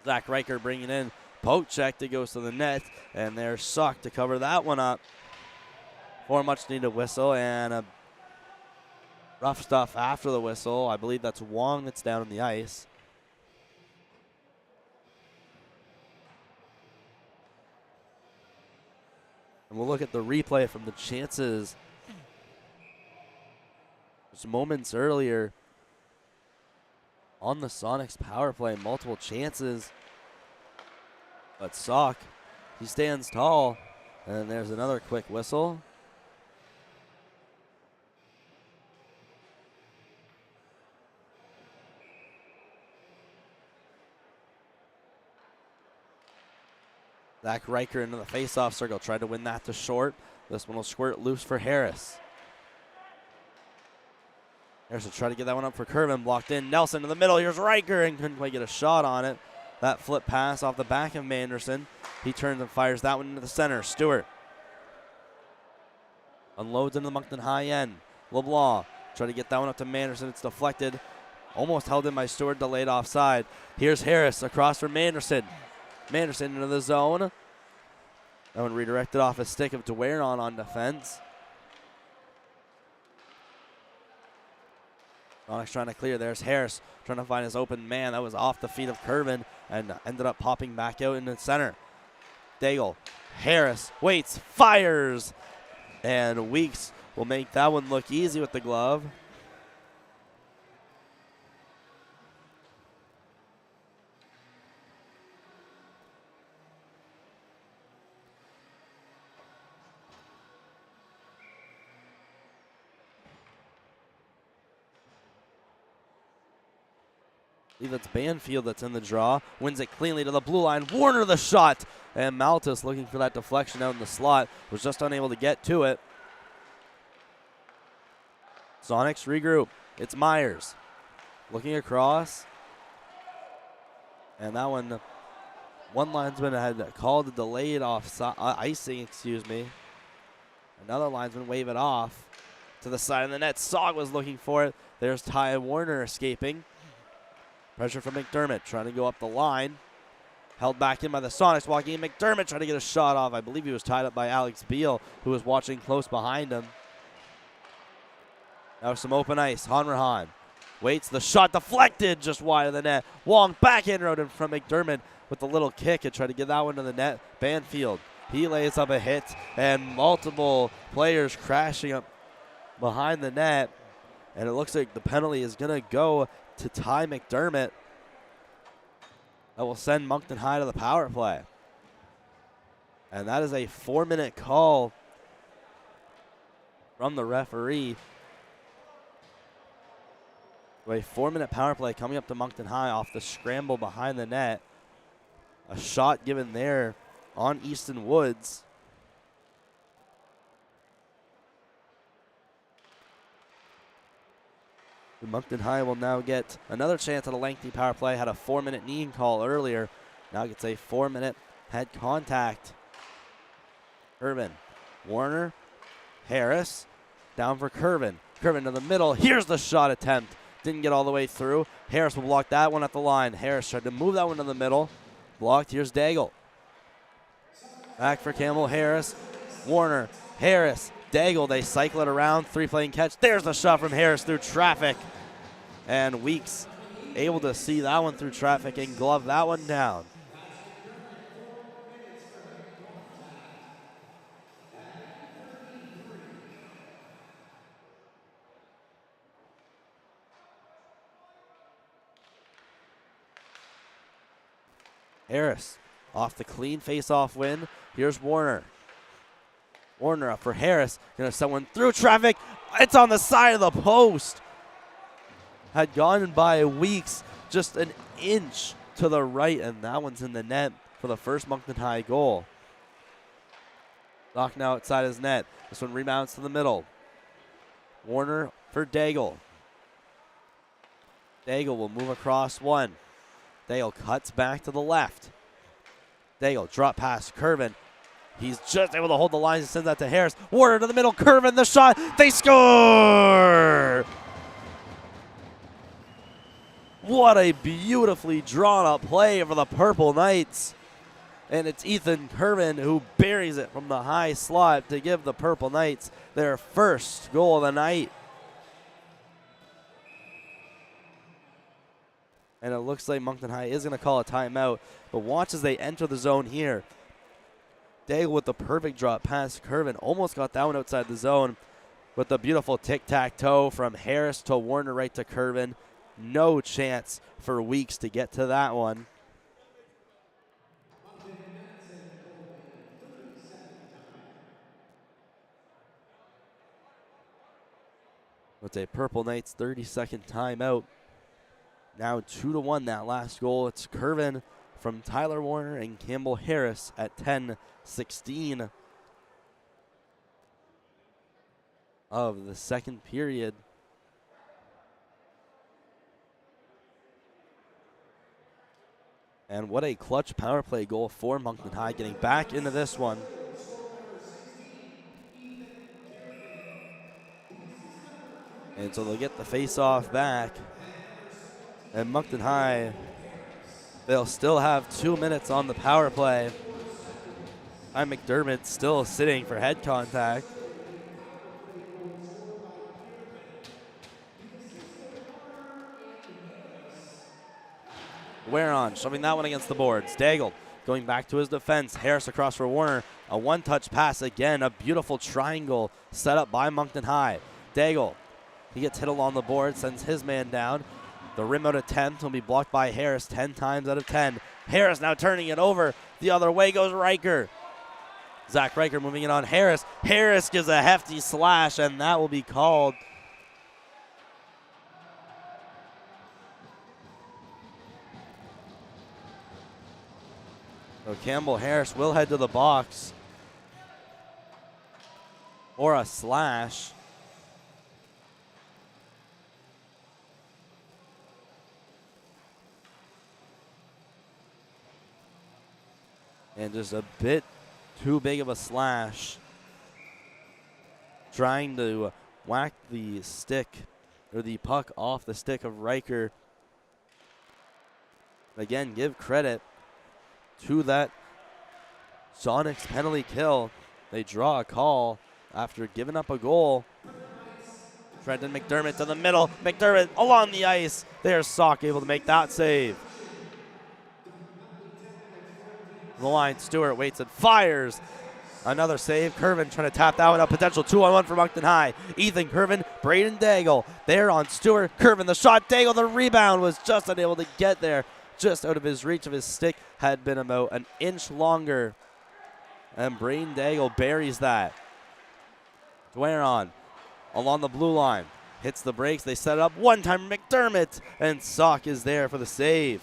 S2: Zach Riker bringing in poke check that goes to the net, and there's Suck to cover that one up. For a much needed whistle and a rough stuff after the whistle. I believe that's Wong that's down on the ice. And we'll look at the replay from the chances just moments earlier on the Sonics power play. Multiple chances, but Sock, he stands tall, and there's another quick whistle. Zach Riker into the face-off circle, tried to win that to short. This one will squirt loose for Harris. Harris will try to get that one up for Curvin, blocked in. Nelson in the middle, here's Riker, and couldn't quite get a shot on it. That flip pass off the back of Manderson. He turns and fires that one into the center. Stewart unloads into the Moncton high end. LeBlanc try to get that one up to Manderson. It's deflected. Almost held in by Stewart, delayed offside. Here's Harris across from Manderson. Manderson into the zone. That one redirected off a stick of DeWaron on defense. Sonics trying to clear. There's Harris trying to find his open man. That was off the feet of Curvin and ended up popping back out in the center. Daigle. Harris waits, fires, and Weeks will make that one look easy with the glove. I believe it's Banfield that's in the draw. Wins it cleanly to the blue line. Warner the shot. And Maltus looking for that deflection out in the slot. Was just unable to get to it. Sonics regroup. It's Myers. Looking across. And that one linesman had called a delayed icing, excuse me. Another linesman wave it off to the side of the net. Sog was looking for it. There's Ty Warner escaping. Pressure from McDermott, trying to go up the line. Held back in by the Sonics, walking in. McDermott trying to get a shot off. I believe he was tied up by Alex Beal, who was watching close behind him. Now some open ice. Hanrahan waits. The shot deflected just wide of the net. Wong backhand road in from McDermott with the little kick and tried to get that one to the net. Banfield, he lays up a hit, and multiple players crashing up behind the net. And it looks like the penalty is going to go to Ty McDermott. That will send Moncton High to the power play. And that is a 4-minute call from the referee. A 4-minute power play coming up to Moncton High off the scramble behind the net. A shot given there on Easton Woods. Moncton High will now get another chance at a lengthy power play. Had a 4-minute kneeing call earlier. Now gets a 4-minute head contact. Curvin, Warner, Harris, down for Curvin. Curvin to the middle. Here's the shot attempt. Didn't get all the way through. Harris will block that one at the line. Harris tried to move that one to the middle. Blocked. Here's Daigle. Back for Campbell Harris. Warner, Harris, Daigle. They cycle it around. 3-plane catch. There's the shot from Harris through traffic. And Weeks able to see that one through traffic and glove that one down. Harris off the clean face-off win. Here's Warner. Warner up for Harris. Gonna send one through traffic. It's on the side of the post. Had gone by Weeks just an inch to the right, and that one's in the net for the first Moncton High goal. Knocked now outside his net. This one rebounds to the middle. Warner for Daigle. Daigle will move across one. Daigle cuts back to the left. Daigle drop pass. Curvin He's just able to hold the lines and sends that to Harris. Warner to the middle, Curvin the shot. They score! What a beautifully drawn up play for the Purple Knights. And it's Ethan Curvin who buries it from the high slot to give the Purple Knights their first goal of the night. And it looks like Moncton High is going to call a timeout. But watch as they enter the zone here. Daigle with the perfect drop pass. Curvin almost got that one outside the zone with the beautiful tic-tac-toe from Harris to Warner right to Curvin. No chance for Weeks to get to that one. It's a Purple Knights 30-second timeout. Now 2-1 that last goal. It's Curvin from Tyler Warner and Campbell Harris at 10:16 of the second period. And what a clutch power play goal for Moncton High, getting back into this one. And so they'll get the face-off back. And Moncton High, they'll still have 2 minutes on the power play. Ty McDermott still sitting for head contact. Waron shoving that one against the boards. Daigle going back to his defense. Harris across for Warner. A one-touch pass again. A beautiful triangle set up by Moncton High. Daigle, he gets hit along the board, sends his man down. The rim out attempt will be blocked by Harris 10 times out of 10. Harris now turning it over. The other way goes Riker. Zach Riker moving it on Harris. Harris gives a hefty slash, and that will be called. So Campbell Harris will head to the box. Or a slash. And just a bit too big of a slash. Trying to whack the stick or the puck off the stick of Riker. Again, give credit to that Sonics penalty kill. They draw a call after giving up a goal. Trenton McDermott to the middle. McDermott along the ice. There's Sock able to make that save. The line, Stewart waits and fires. Another save. Curvin trying to tap that one up. Potential 2-on-1 for Moncton High. Ethan Curvin, Braden Daigle. There on Stewart. Curvin the shot. Daigle the rebound was just unable to get there. Just out of his reach of his stick. Had been about an inch longer. And Braden Daigle buries that. Dwaron along the blue line. Hits the brakes. They set it up one time. McDermott. And Sock is there for the save.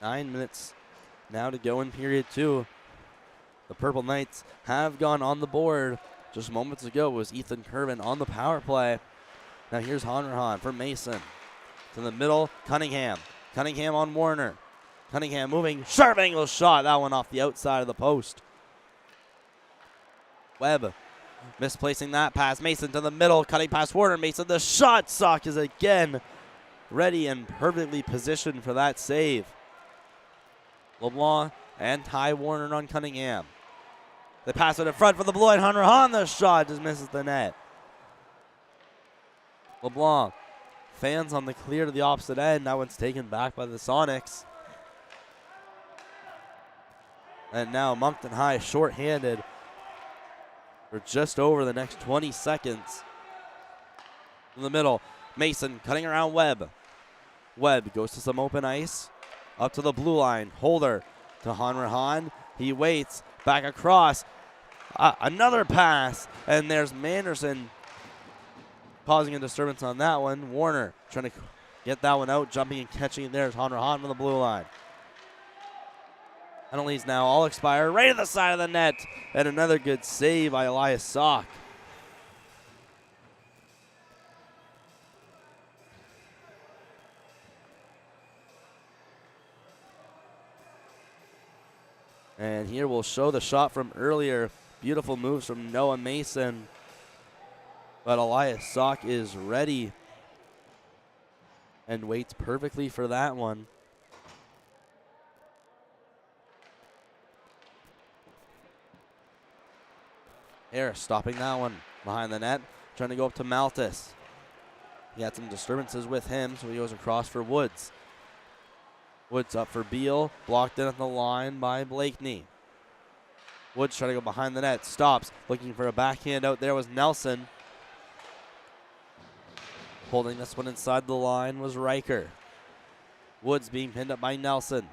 S2: Nine minutes now to go in period two. The Purple Knights have gone on the board. Just moments ago was Ethan Curvin on the power play. Now here's Hanrahan for Mason. To the middle, Cunningham. Cunningham on Warner. Cunningham moving, sharp angle shot. That one off the outside of the post. Webb misplacing that pass. Mason to the middle, cutting past Warner. Mason, the shot. Sock is again ready and perfectly positioned for that save. LeBlanc and Ty Warner on Cunningham. They pass it in front for the blue line. Hanrahan, the shot just misses the net. LeBlanc, fans on the clear to the opposite end. That one's taken back by the Sonics. And now Moncton High shorthanded for just over the next 20 seconds. In the middle, Mason cutting around Webb. Webb goes to some open ice. Up to the blue line. Holder to Hanrahan. He waits. Back across. Another pass. And there's Manderson causing a disturbance on that one. Warner trying to get that one out. Jumping and catching. There's Hanrahan from the blue line. Penalties now all expire. Right to the side of the net. And another good save by Elias Sock. And here we'll show the shot from earlier. Beautiful moves from Noah Mason. But Elias Sock is ready and waits perfectly for that one. Harris stopping that one behind the net, trying to go up to Maltis. He had some disturbances with him, so he goes across for Woods. Woods up for Beal, blocked in at the line by Blakeney. Woods trying to go behind the net, stops, looking for a backhand out there was Nelson. Holding this one inside the line was Riker. Woods being pinned up by Nelson.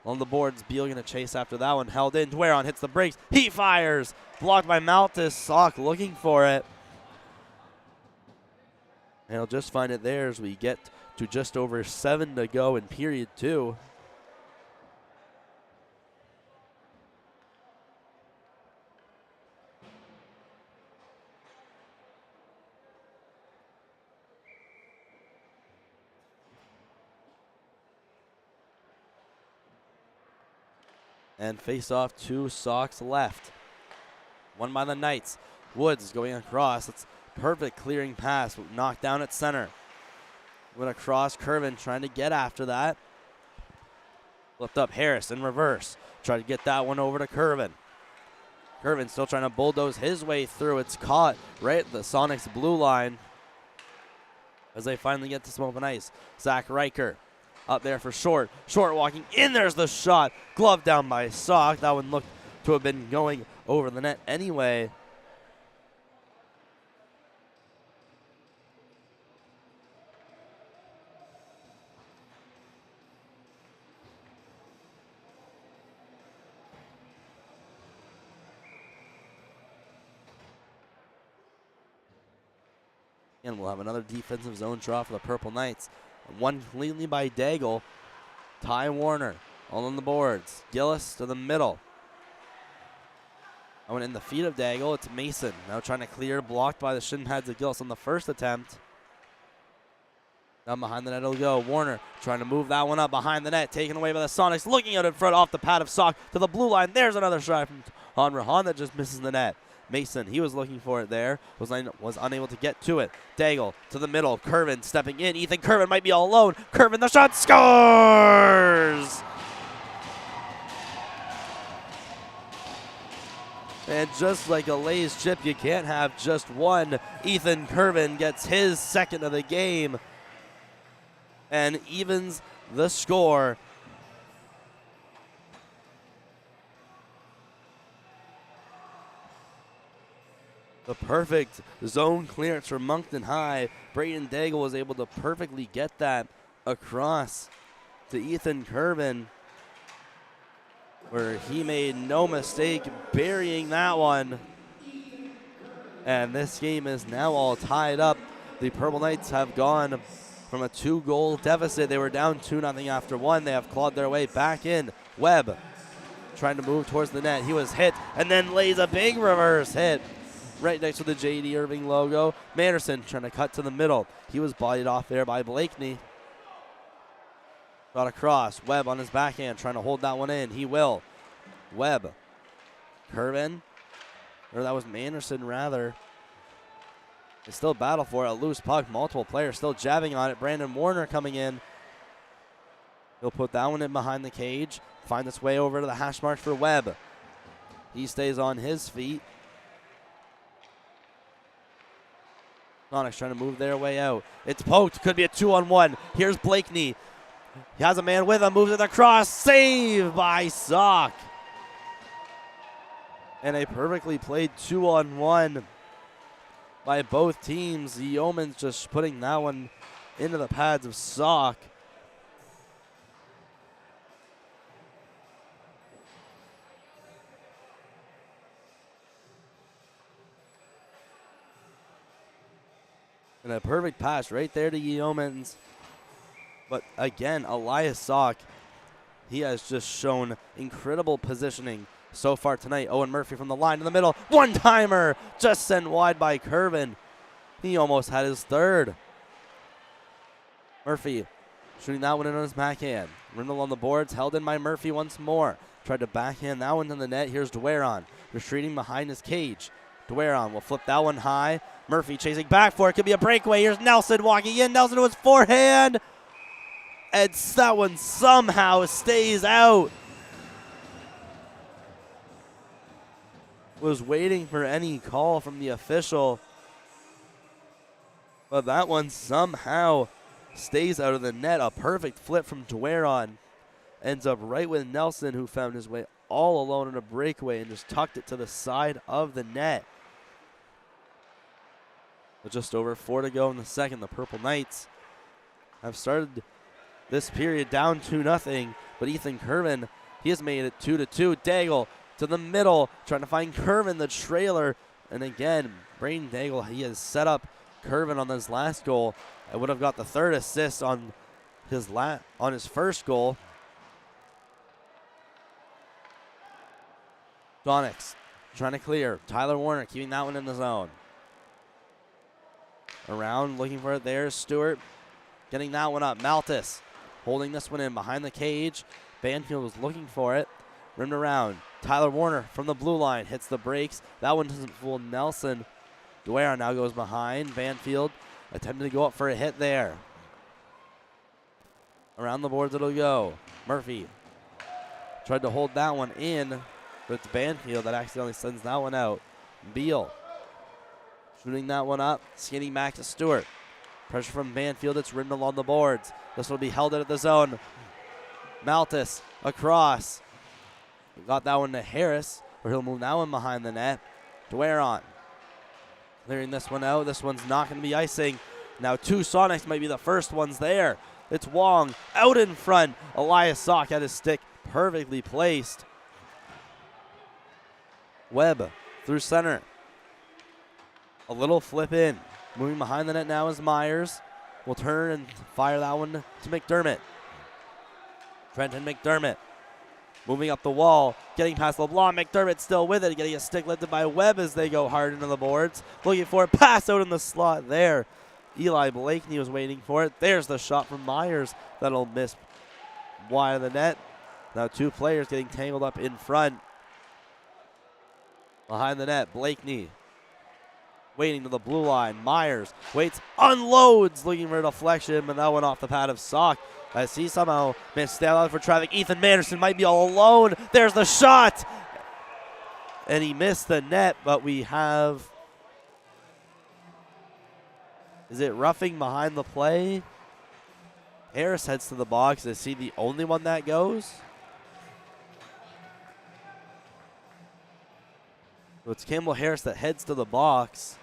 S2: On the boards, Beal going to chase after that one. Held in, Dwaron hits the brakes, he fires! Blocked by Maltis, Sock looking for it. And he'll just find it there as we get to just over 7 to go in period 2. And face off, 2 Sox left. One by the Knights. Woods going across. It's perfect clearing pass. Knocked down at center. Went across. Curvin trying to get after that. Flipped up Harris in reverse. Tried to get that one over to Curvin. Curvin still trying to bulldoze his way through. It's caught right at the Sonics blue line as they finally get to some open ice. Zach Riker up there for Short. Short walking in. There's the shot. Glove down by Sock. That one looked to have been going over the net anyway. And we'll have another defensive zone draw for the Purple Knights. One cleanly by Daigle. Ty Warner all on the boards. Gillis to the middle. I went in the feet of Daigle. It's Mason now trying to clear, blocked by the shin pads of Gillis on the first attempt. Down behind the net it'll go. Warner trying to move that one up behind the net, taken away by the Sonics. Looking out in front off the pad of Sock to the blue line. There's another shot from Rahan that just misses the net. Mason, he was looking for it there, was unable to get to it. Daigle to the middle. Curvin stepping in. Ethan Curvin might be all alone. Curvin, the shot, scores! And just like a Lay's chip, you can't have just one. Ethan Curvin gets his second of the game and evens the score. The perfect zone clearance from Moncton High. Braden Daigle was able to perfectly get that across to Ethan Curvin, where he made no mistake burying that one. And this game is now all tied up. The Purple Knights have gone from a 2-goal deficit. They were down 2-0 after one. They have clawed their way back in. Webb trying to move towards the net. He was hit and then lays a big reverse hit right next to the J.D. Irving logo. Manderson trying to cut to the middle. He was bodied off there by Blakeney. Got across. Webb on his backhand trying to hold that one in. He will. Webb. Curvin. Or that was Manderson rather. They still battle for it. A loose puck. Multiple players still jabbing on it. Brandon Warner coming in. He'll put that one in behind the cage. Find its way over to the hash marks for Webb. He stays on his feet. Sonics trying to move their way out. It's poked. Could be a 2-on-1. Here's Blakeney. He has a man with him. Moves it across. Save by Sock. And a perfectly played 2-on-1 by both teams. The Yeoman's just putting that one into the pads of Sock. And a perfect pass right there to Yeomans. But again, Elias Sock He has just shown incredible positioning so far tonight. Owen Murphy from the line in the middle. One-timer just sent wide by Curvin. He almost had his third. Murphy shooting that one in on his backhand. Rindle on the boards, held in by Murphy once more. Tried to backhand that one to the net. Here's Dwaron retreating behind his cage. Dwaron will flip that one high. Murphy chasing back for it. Could be a breakaway. Here's Nelson walking in. Nelson to his forehand. And that one somehow stays out. Was waiting for any call from the official. But that one somehow stays out of the net. A perfect flip from Dwaron. Ends up right with Nelson, who found his way all alone in a breakaway and just tucked it to the side of the net. With just over 4 to go in the second, the Purple Knights have started this period down 2-0, but Ethan Curvin, he has made it 2-2. Daigle to the middle, trying to find Curvin, the trailer. And again, Braden Daigle, he has set up Curvin on his last goal. I would have got the third assist on his first goal. Sonics trying to clear. Tyler Warner keeping that one in the zone. Around, looking for it there. Stewart getting that one up. Maltis holding this one in behind the cage. Banfield was looking for it. Rimmed around. Tyler Warner from the blue line hits the brakes. That one doesn't fool Nelson. Dwyer now goes behind. Banfield attempting to go up for a hit there. Around the boards it'll go. Murphy tried to hold that one in, but it's Banfield that accidentally sends that one out. Beal shooting that one up, skating back to Stewart. Pressure from Banfield, it's Rindle on the boards. This will be held out at the zone. Maltis across. Got that one to Harris, where he'll move that one behind the net. Dwaron clearing this one out. This one's not going to be icing. Now 2 Sonics might be the first ones there. It's Wong out in front. Elias Sock had his stick perfectly placed. Webb through center. A little flip in. Moving behind the net now is Myers. Will turn and fire that one to McDermott. Trenton McDermott moving up the wall, getting past LeBlanc. McDermott still with it, getting a stick lifted by Webb as they go hard into the boards. Looking for a pass out in the slot there. Eli Blakeney was waiting for it. There's the shot from Myers. That'll miss wide of the net. Now 2 players getting tangled up in front. Behind the net, Blakeney waiting to the blue line. Myers waits, unloads, looking for a deflection, but that one off the pad of Sock. As he somehow missed out for traffic. Ethan Manderson might be all alone. There's the shot. And he missed the net, but we have... Is it roughing behind the play? Harris heads to the box. Is he the only one that goes? So it's Campbell Harris that heads to the box.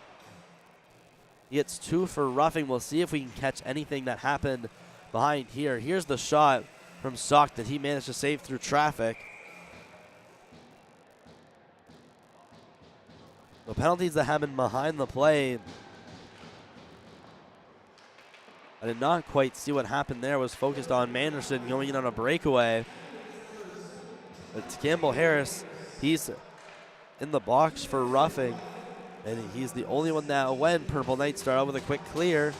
S2: He gets 2 for roughing. We'll see if we can catch anything that happened behind here. Here's the shot from Sock that he managed to save through traffic. The penalties that happened behind the play, I did not quite see what happened there. Was focused on Manderson going in on a breakaway. It's Campbell Harris. He's in the box for roughing, and he's the only one that went. Purple Knights start out with a quick clear.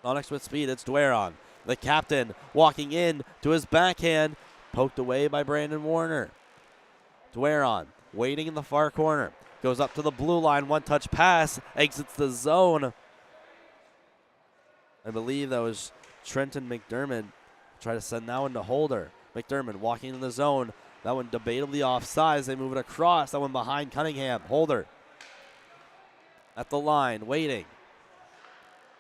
S2: Sonics with speed, it's Dwaron. The captain walking in to his backhand, poked away by Brandon Warner. Dwaron waiting in the far corner, goes up to the blue line, one-touch pass, exits the zone. I believe that was Trenton McDermott. Try to send that one to Holder. McDermott walking in the zone. That one debatably offsides. They move it across. That one behind Cunningham. Holder at the line, waiting.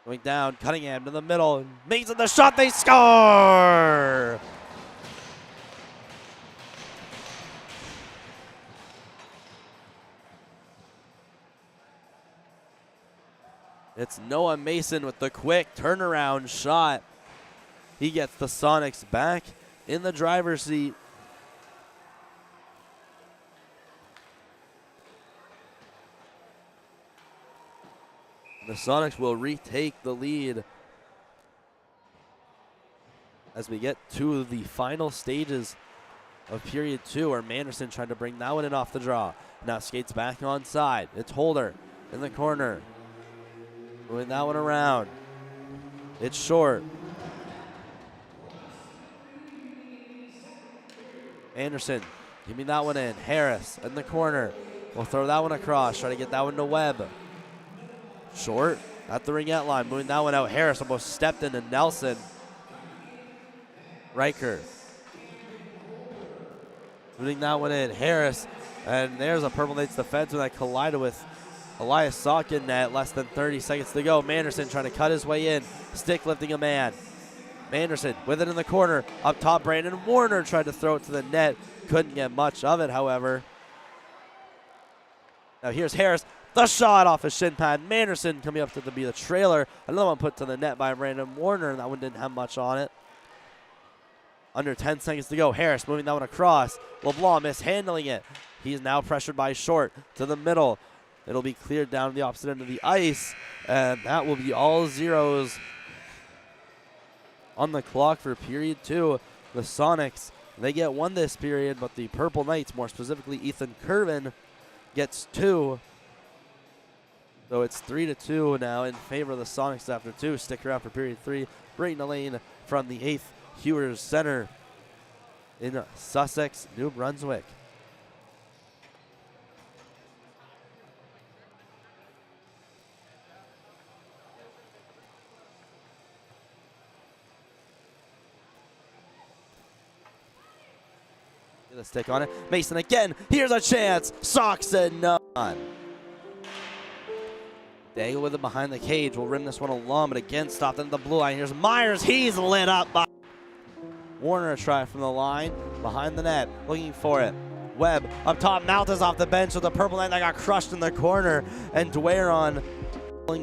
S2: Going down, Cunningham to the middle. Makes it the shot. They score! It's Noah Mason with the quick turnaround shot. He gets the Sonics back in the driver's seat. The Sonics will retake the lead as we get to the final stages of period 2, where Manderson trying to bring that one in off the draw. Now skates back onside. It's Holder in the corner. Moving that one around. It's short. Anderson, give me that one in. Harris in the corner. We'll throw that one across. Try to get that one to Webb. Short at the ringette line. Moving that one out. Harris almost stepped into Nelson. Riker. Moving that one in. Harris. And there's a Purple Knights defenseman that collided with Elias Sawkin net. Less than 30 seconds to go. Manderson trying to cut his way in. Stick lifting a man. Manderson with it in the corner. Up top, Brandon Warner tried to throw it to the net. Couldn't get much of it, however. Now here's Harris. The shot off his shin pad. Manderson coming up to be the trailer. Another one put to the net by Brandon Warner, and that one didn't have much on it. Under 10 seconds to go. Harris moving that one across. LeBlanc mishandling it. He's now pressured by Short to the middle. It'll be cleared down to the opposite end of the ice, and that will be all zeros on the clock for period 2. The Sonics, they get 1 this period, but the Purple Knights, more specifically Ethan Curvin, gets 2. So it's 3-2 now in favor of the Sonics after 2. Stick around for period 3. Brayton Elaine from the 8th Hewers Center in Sussex, New Brunswick. Get a stick on it. Mason again. Here's a chance. Sox and none. Daigle with it behind the cage. Will rim this one along, but again stopped into the blue line. Here's Myers. He's lit up by Warner. A try from the line. Behind the net. Looking for it. Webb up top. Mouth is off the bench with the Purple Knight that got crushed in the corner. And Dwyer on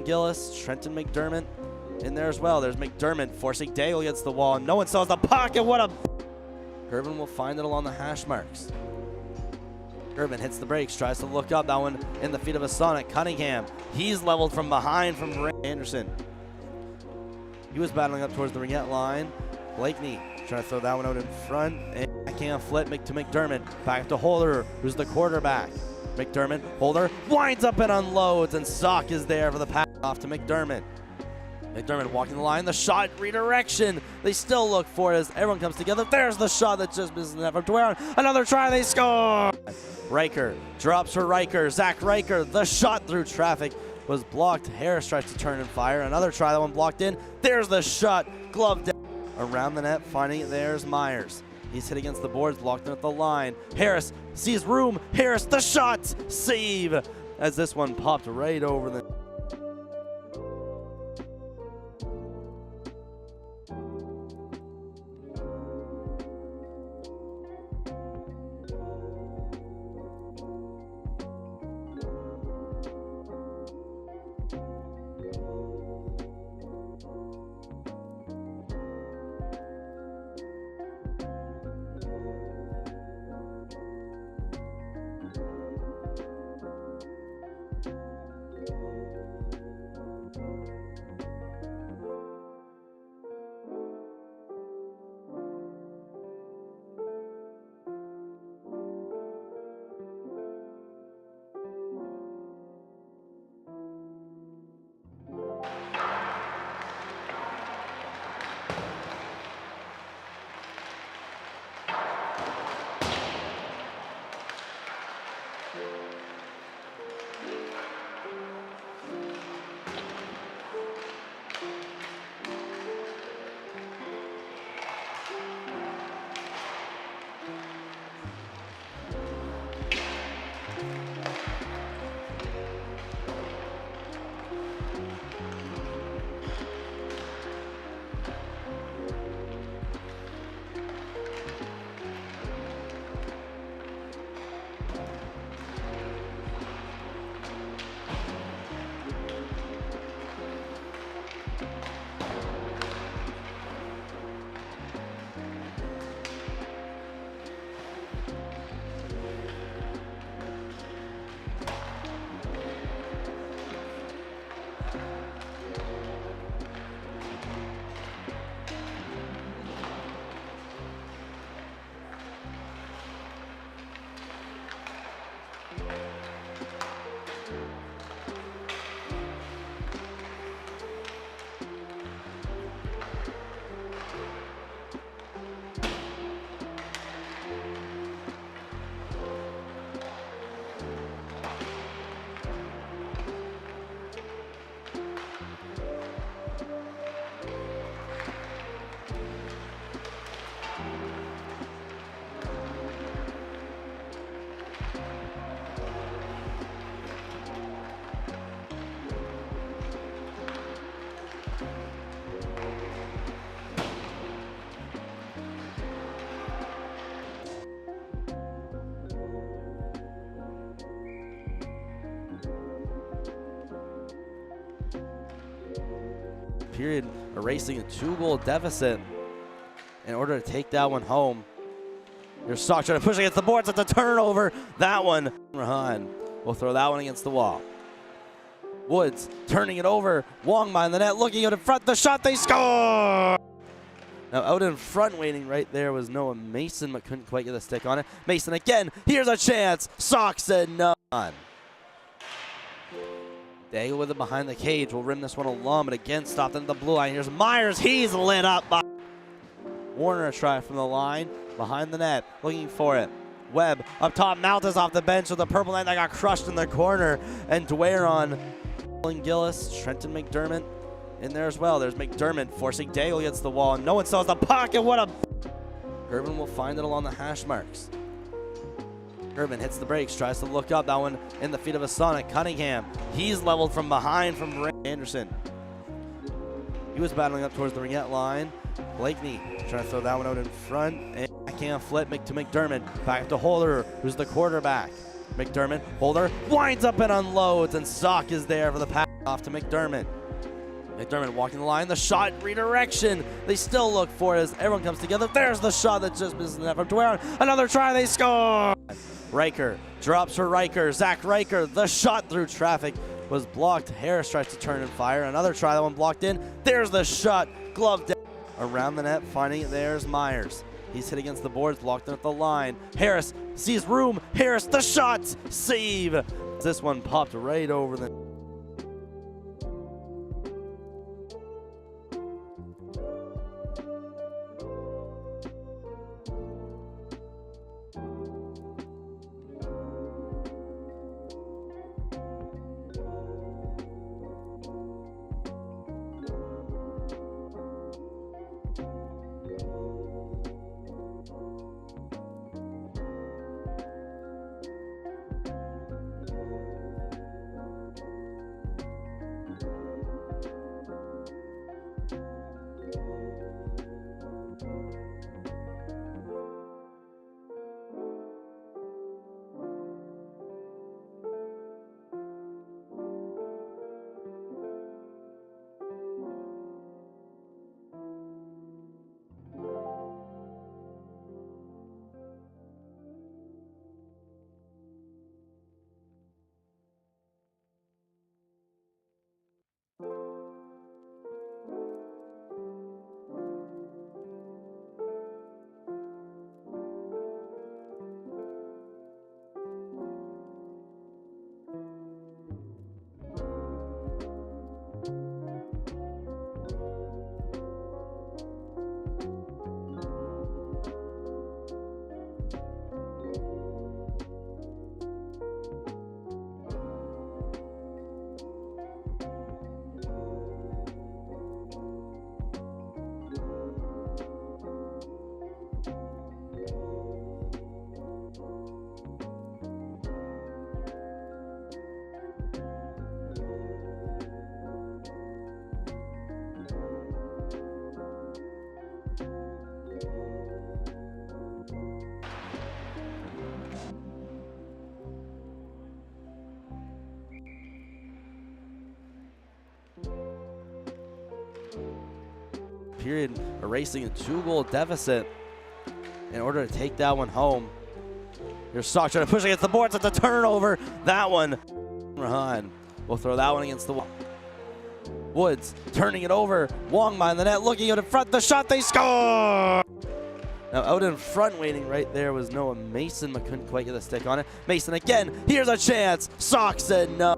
S2: Gillis. Trenton McDermott in there as well. There's McDermott forcing Daigle against the wall. No one sells the puck. And what a... Curvin will find it along the hash marks. Curvin hits the brakes, tries to look up. That one in the feet of a Sonic. Cunningham. He's leveled from behind from Ray Anderson. He was battling up towards the ringette line. Blakeney trying to throw that one out in front. And backhand flip to McDermott. Back to Holder, who's the quarterback. McDermott, Holder, winds up and unloads. And Sock is there for the pass off to McDermott. McDermott walking the line, the shot, redirection. They still look for it as everyone comes together. There's the shot that just misses the net from Dwyer. Another try, they score! Riker drops for Riker. Zach Riker, the shot through traffic was blocked. Harris tries to turn and fire. Another try, that one blocked in. There's the shot, glove down. Around the net, finding it, there's Myers. He's hit against the boards, blocked in at the line. Harris sees room. Harris, the shot, save, as this one popped right over the... period, erasing a 2-goal deficit in order to take that one home. Here's Sock trying to push against the boards. It's a turnover. That one, Rahan will throw that one against the wall. Woods turning it over. Wong behind the net, looking out in front. The shot, they score! Now out in front, waiting right there was Noah Mason, but couldn't quite get the stick on it. Mason again. Here's a chance. Sock said no. Daigle with it behind the cage. Will rim this one along, but again stopped into the blue line. Here's Myers. He's lit up by Warner. A try from the line. Behind the net, looking for it. Webb up top, Malthus off the bench with the purple net that got crushed in the corner. And Dwyer on Gillis, Trenton McDermott in there as well. There's McDermott forcing Daigle against the wall, and no one sells the puck, and what a... Gervin will find it along the hash marks. Gervin hits the brakes, tries to look up, that one in the feet of a Sonic. Cunningham, he's leveled from behind from Ray Anderson. He was battling up towards the ringette line. Blakeney trying to throw that one out in front, and backhand flip to McDermott. Back to Holder, who's the quarterback. McDermott, Holder, winds up and unloads, and Sock is there for the pass off to McDermott. McDermott walking the line, the shot, redirection. They still look for it as everyone comes together. There's the shot that just misses the net from Dwyer. Another try, they score! Riker drops for Riker. Zach Riker, the shot through traffic was blocked. Harris tries to turn and fire. Another try, that one blocked in. There's the shot, glove down. Around the net, finding it, there's Myers. He's hit against the boards, blocked in at the line. Harris sees room. Harris, the shot, save. This one popped right over the... period, erasing a 2-goal deficit in order to take that one home. Here's Sock trying to push against the boards. It's a turnover. That one, Rahan will throw that one against the wall. Woods turning it over. Wong behind the net, looking out in front. The shot, they score! Now out in front, waiting right there was Noah Mason, but couldn't quite get the stick on it. Mason again. Here's a chance. Sock said no.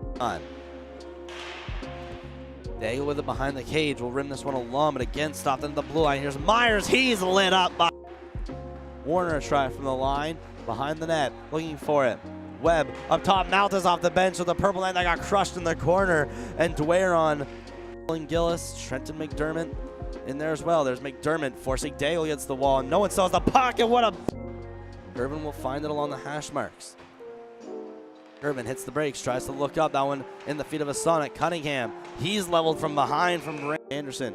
S2: Daigle with it behind the cage. Will rim this one along, but again stopped into the blue line. Here's Myers. He's lit up by Warner. A try from the line. Behind the net, looking for it. Webb up top, Malthus off the bench with the purple net that got crushed in the corner. And Dwyer on Gillis, Trenton McDermott in there as well. There's McDermott forcing Daigle against the wall, and no one sells the puck, and what a... Gervin will find it along the hash marks. Gervin hits the brakes, tries to look up, that one in the feet of a Sonic. Cunningham, he's leveled from behind from Ray Anderson.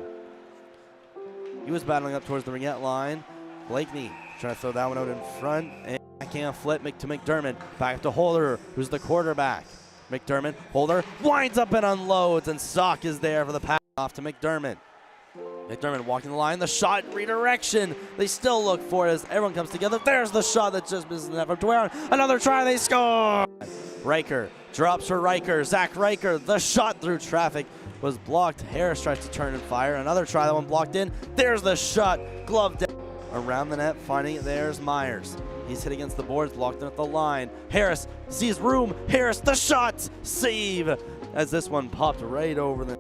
S2: He was battling up towards the ringette line. Blakeney trying to throw that one out in front, and backhand flip to McDermott. Back to Holder, who's the quarterback. McDermott, Holder, winds up and unloads, and Sock is there for the pass off to McDermott. McDermott walking the line, the shot, redirection. They still look for it as everyone comes together. There's the shot that just misses the net from Dwyer. Another try, they score! Riker drops for Riker. Zach Riker, the shot through traffic was blocked. Harris tries to turn and fire. Another try, that one blocked in. There's the shot, glove down. Around the net, finding it, there's Myers. He's hit against the boards, blocked in at the line. Harris sees room. Harris, the shot, save, as this one popped right over the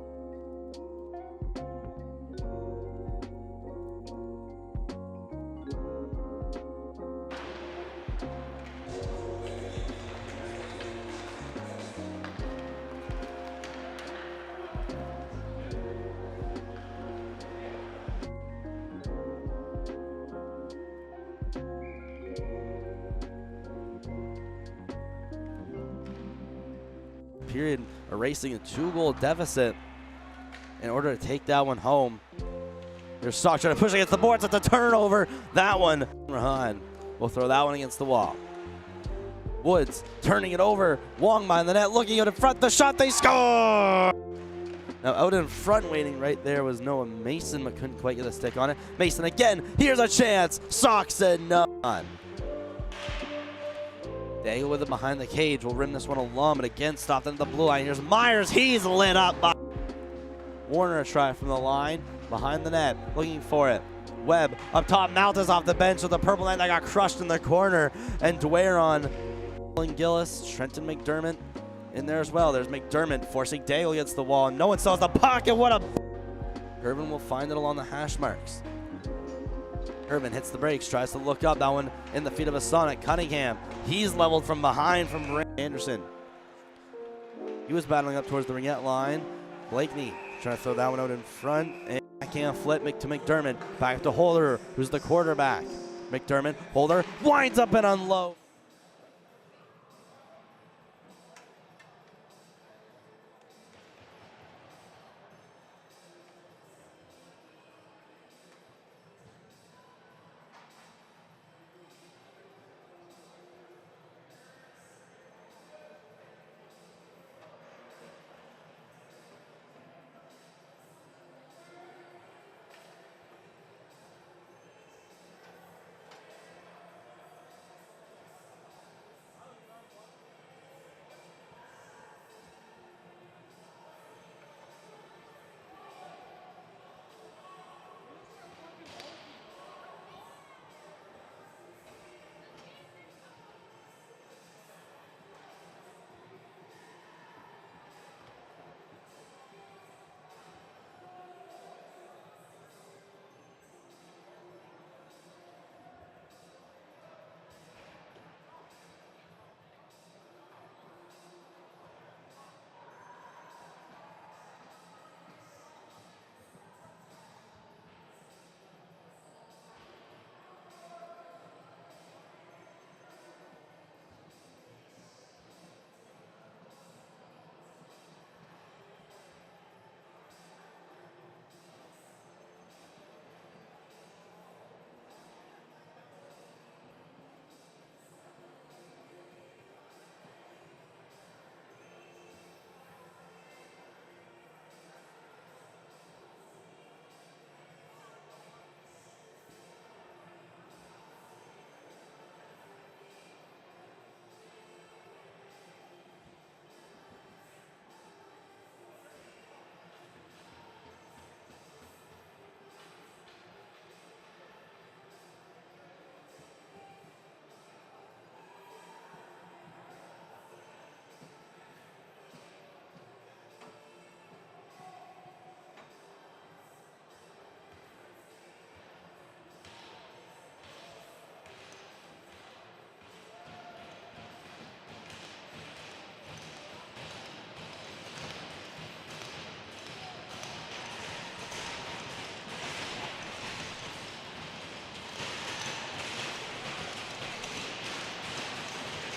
S2: period, erasing a 2-goal deficit in order to take that one home. There's Stock trying to push against the boards. It's a turnover. That one, Rahan will throw that one against the wall. Woods turning it over. Wong behind the net, looking out in front. The shot, they score! Now out in front, waiting right there was Noah Mason, but couldn't quite get a stick on it. Mason again. Here's a chance. Sock said none. Daigle with it behind the cage. Will rim this one along, but again stopped at the blue line. Here's Myers. He's lit up by Warner. A try from the line behind the net, looking for it. Webb up top. Maltas off the bench with the purple line that got crushed in the corner. And Dwyer on Gillis. Trenton McDermott in there as well. There's McDermott forcing Daigle against the wall. No one sells the puck, and what a... Irvin will find it along the hash marks. Irvin hits the brakes, tries to look up. That one in the feet of a Sonic. Cunningham. He's leveled from behind from Anderson. He was battling up towards the ringette line. Blakeney trying to throw that one out in front. And backhand flip to McDermott. Back to Holder, who's the quarterback. McDermott, Holder, winds up and unloads.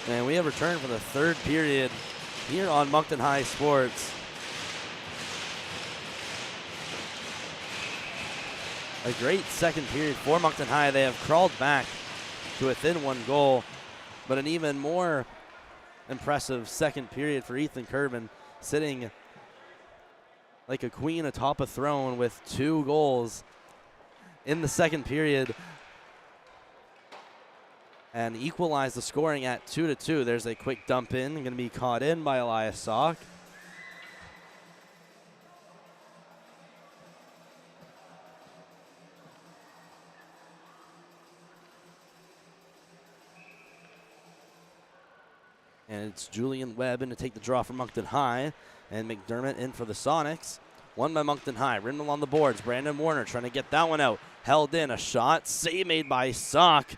S2: And we have returned for the third period here on Moncton High Sports. A great second period for Moncton High. They have crawled back to within 1 goal, but an even more impressive second period for Ethan Kerbin, sitting like a queen atop a throne with 2 goals in the second period and equalize the scoring at 2-2. There's a quick dump in, going to be caught in by Elias Sock. And it's Julian Webb in to take the draw for Moncton High. And McDermott in for the Sonics. Won by Moncton High. Written along the boards. Brandon Warner trying to get that one out. Held in. A shot. Save made by Sock.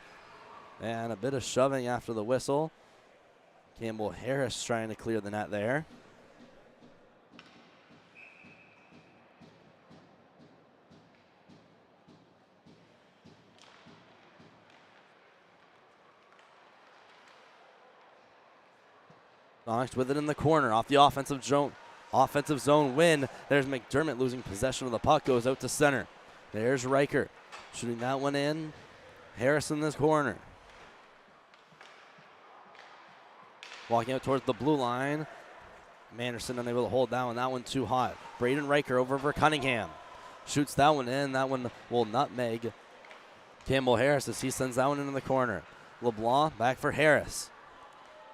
S2: And a bit of shoving after the whistle. Campbell Harris trying to clear the net there. Sonics with it in the corner off the offensive zone win. There's McDermott losing possession of the puck, goes out to center. There's Riker shooting that one in. Harris in this corner. Walking out towards the blue line. Manderson unable to hold that one. That one too hot. Braden Riker over for Cunningham. Shoots that one in. That one will nutmeg Campbell Harris as he sends that one into the corner. LeBlanc back for Harris.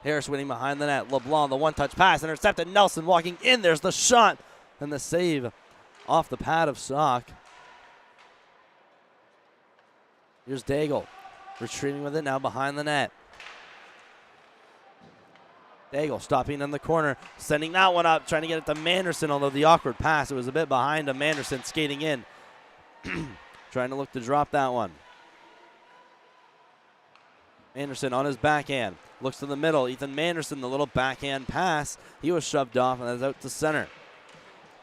S2: Harris winning behind the net. LeBlanc, the one-touch pass, intercepted. Nelson walking in. There's the shot and the save off the pad of Sock. Here's Daigle retreating with it now behind the net. Daigle stopping in the corner, sending that one up, trying to get it to Manderson, although the awkward pass, it was a bit behind him. Manderson skating in, trying to look to drop that one. Anderson on his backhand, looks to the middle. Ethan Manderson, the little backhand pass. He was shoved off and that's out to center.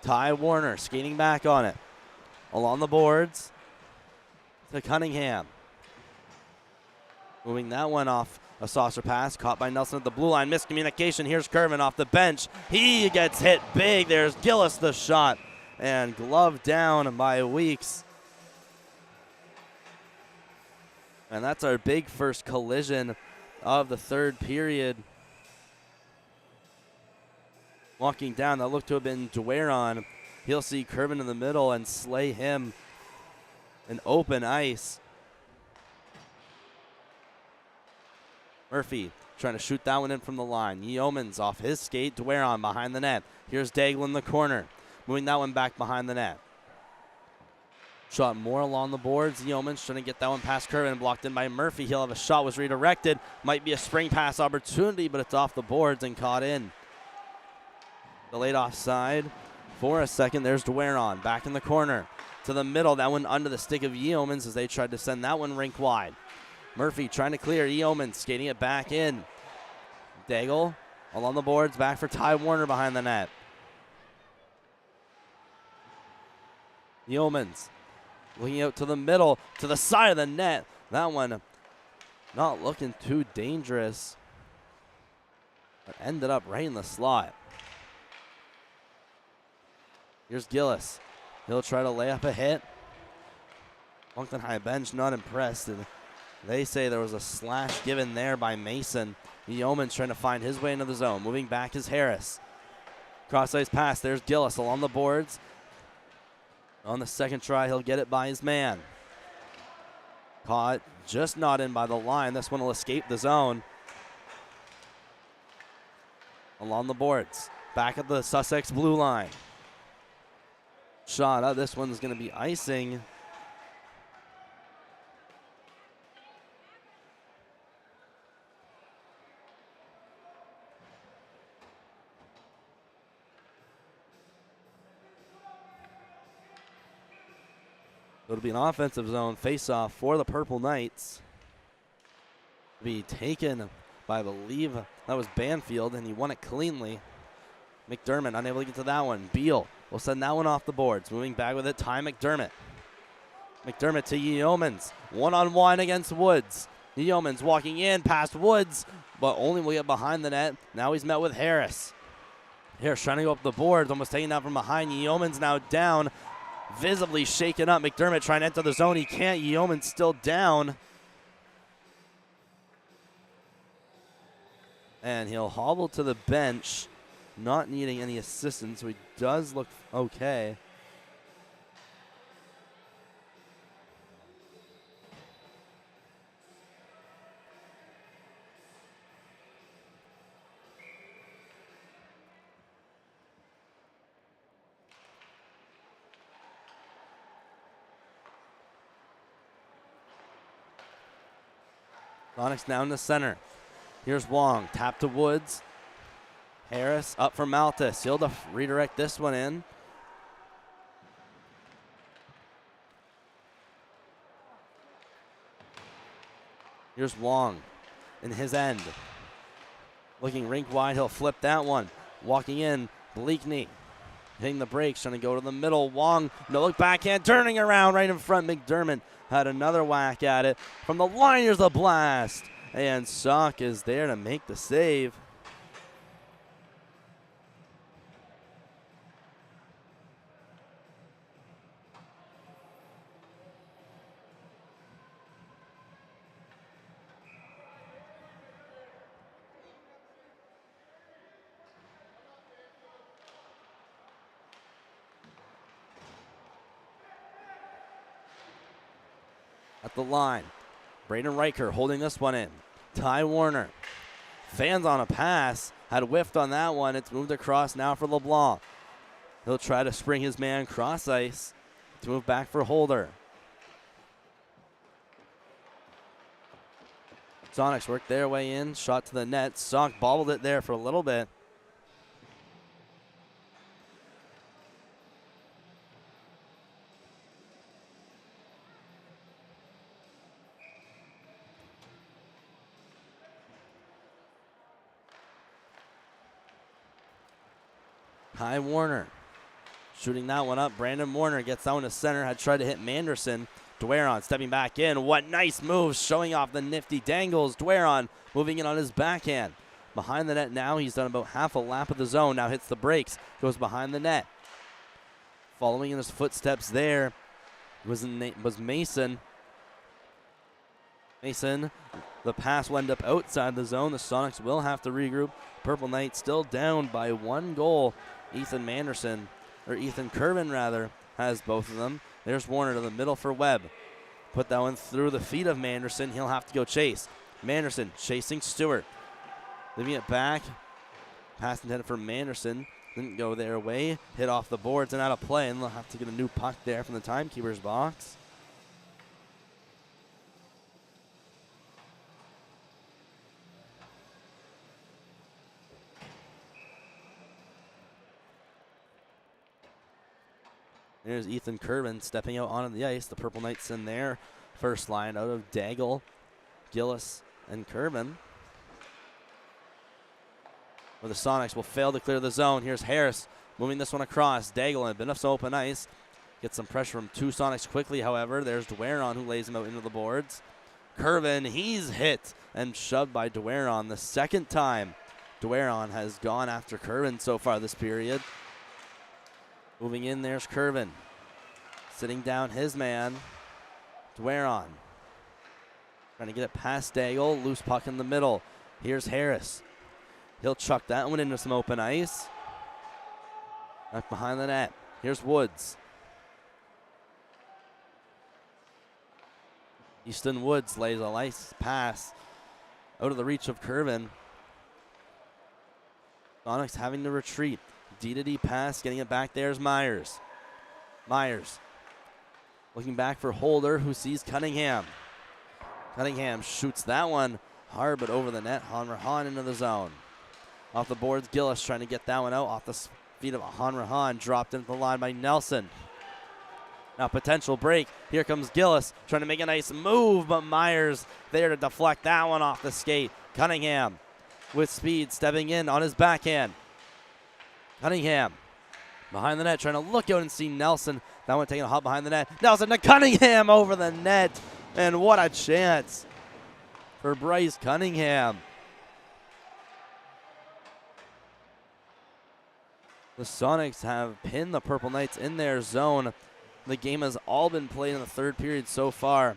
S2: Ty Warner skating back on it. Along the boards to Cunningham. Moving that one off a saucer pass, caught by Nelson at the blue line. Miscommunication. Here's Kervin off the bench. He gets hit big. There's Gillis the shot. And glove down by Weeks. And that's our big first collision of the third period. Walking down, that looked to have been Dwaron. He'll see Kervin in the middle and slay him in open ice. Murphy trying to shoot that one in from the line. Yeomans off his skate. Dwaron behind the net. Here's Daigle in the corner. Moving that one back behind the net. Shot more along the boards. Yeomans trying to get that one past Kervin. Blocked in by Murphy. He'll have a shot. Was redirected. Might be a spring pass opportunity, but it's off the boards and caught in. Delayed offside for a second. There's Dwaron back in the corner. To the middle. That one under the stick of Yeomans as they tried to send that one rink wide. Murphy trying to clear. Yeomans skating it back in. Daigle along the boards. Back for Ty Warner behind the net. Yeomans looking out to the middle, to the side of the net. That one not looking too dangerous, but ended up right in the slot. Here's Gillis. He'll try to lay up a hit. Moncton High bench not impressed. And they say there was a slash given there by Mason. Yeoman's trying to find his way into the zone. Moving back is Harris. Cross-ice pass. There's Gillis along the boards. On the second try, he'll get it by his man. Caught, just not in by the line. This one will escape the zone. Along the boards. Back at the Sussex blue line. Shot up. This one's going to be icing. It'll be an offensive zone face-off for the Purple Knights. Be taken by, I believe, that was Banfield, and he won it cleanly. McDermott unable to get to that one. Beal will send that one off the boards. Moving back with it, Ty McDermott. McDermott to Yeomans. One-on-one against Woods. Yeomans walking in past Woods, but only will get behind the net. Now he's met with Harris. Harris trying to go up the boards, almost taking that from behind. Yeomans now down. Visibly shaken up. McDermott trying to enter the zone. He can't. Yeoman's still down. And he'll hobble to the bench. not needing any assistance, so he does look okay. Sonics down the center. Here's Wong, tap to Woods. Harris up for Malthus. He'll redirect this one in. Here's Wong in his end. Looking rink wide, he'll flip that one. Walking in, Bleakney. Hitting the brakes, trying to go to the middle. Wong, no look backhand, turning around right in front. McDermott had another whack at it. From the line, here's the blast. And Sock is there to make the save. At the line, Braden Riker holding this one in. Ty Warner, fans on a pass, had whiffed on that one. It's moved across now for LeBlanc. He'll try to spring his man cross ice to move back for Holder. Sonics work their way in, shot to the net. Sock bobbled it there for a little bit. Ty Warner shooting that one up. Brandon Warner gets that one to center. Had tried to hit Manderson. Dwaron stepping back in. What nice moves, showing off the nifty dangles. Dwaron moving in on his backhand. Behind the net now. He's done about half a lap of the zone. Now hits the brakes. Goes behind the net. Following in his footsteps there was Mason. Mason, the pass will end up outside the zone. The Sonics will have to regroup. Purple Knights still down by 1 goal. Ethan Curvin rather, has both of them. There's Warner to the middle for Webb. Put that one through the feet of Manderson. He'll have to go chase. Manderson chasing Stewart. Leaving it back. Pass intended for Manderson. Didn't go their way. Hit off the boards and out of play. And they'll have to get a new puck there from the timekeeper's box. There's Ethan Curvin stepping out onto the ice. The Purple Knights in their first line out of Daigle, Gillis, and Curvin. Where the Sonics will fail to clear the zone. Here's Harris moving this one across. Daigle and Benoff's open ice. Gets some pressure from 2 Sonics quickly, however. There's Dwaron who lays him out into the boards. Curvin, he's hit and shoved by Dwaron the second time. Dwaron has gone after Curvin so far this period. Moving in, there's Curvin. Sitting down his man, Dwaron. Trying to get it past Daigle. Loose puck in the middle. Here's Harris. He'll chuck that one into some open ice. Back behind the net. Here's Woods. Easton Woods lays a nice pass out of the reach of Curvin. Sonics having to retreat. D-to-D pass, getting it back there is Myers. Myers looking back for Holder, who sees Cunningham. Cunningham shoots that one hard, but over the net. Hanrahan into the zone. Off the boards, Gillis trying to get that one out off the feet of Hanrahan. Dropped into the line by Nelson. Now potential break. Here comes Gillis trying to make a nice move, but Myers there to deflect that one off the skate. Cunningham with speed, stepping in on his backhand. Cunningham behind the net, trying to look out and see Nelson. That one taking a hop behind the net. Nelson to Cunningham over the net. And what a chance for Bryce Cunningham. The Sonics have pinned the Purple Knights in their zone. The game has all been played in the third period so far.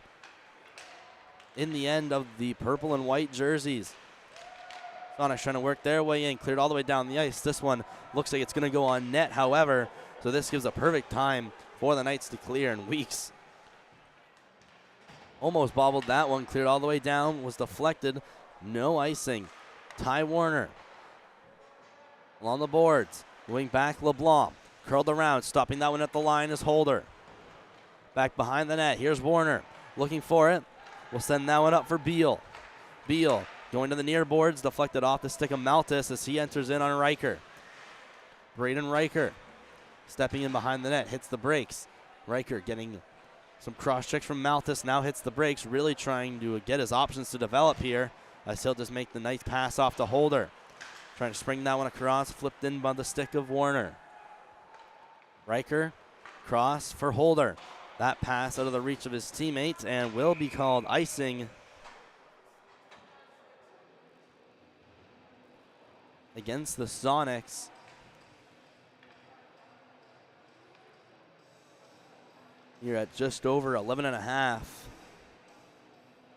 S2: In the end of the purple and white jerseys. Sonics trying to work their way in, cleared all the way down the ice. This one looks like it's going to go on net, however, so this gives a perfect time for the Knights to clear, and Weeks almost bobbled that one, cleared all the way down, was deflected, no icing. Ty Warner along the boards, moving back, LeBlanc, curled around, stopping that one at the line is Holder. Back behind the net, here's Warner, looking for it, will send that one up for Beal. Beal going to the near boards, deflected off the stick of Maltis as he enters in on Riker. Braden Riker stepping in behind the net, hits the brakes. Riker getting some cross checks from Maltis, now hits the brakes, really trying to get his options to develop here. As he'll just make the nice pass off to Holder. Trying to spring that one across, flipped in by the stick of Warner. Riker, cross for Holder. That pass out of the reach of his teammates and will be called icing against the Sonics. You're at just over 11.5.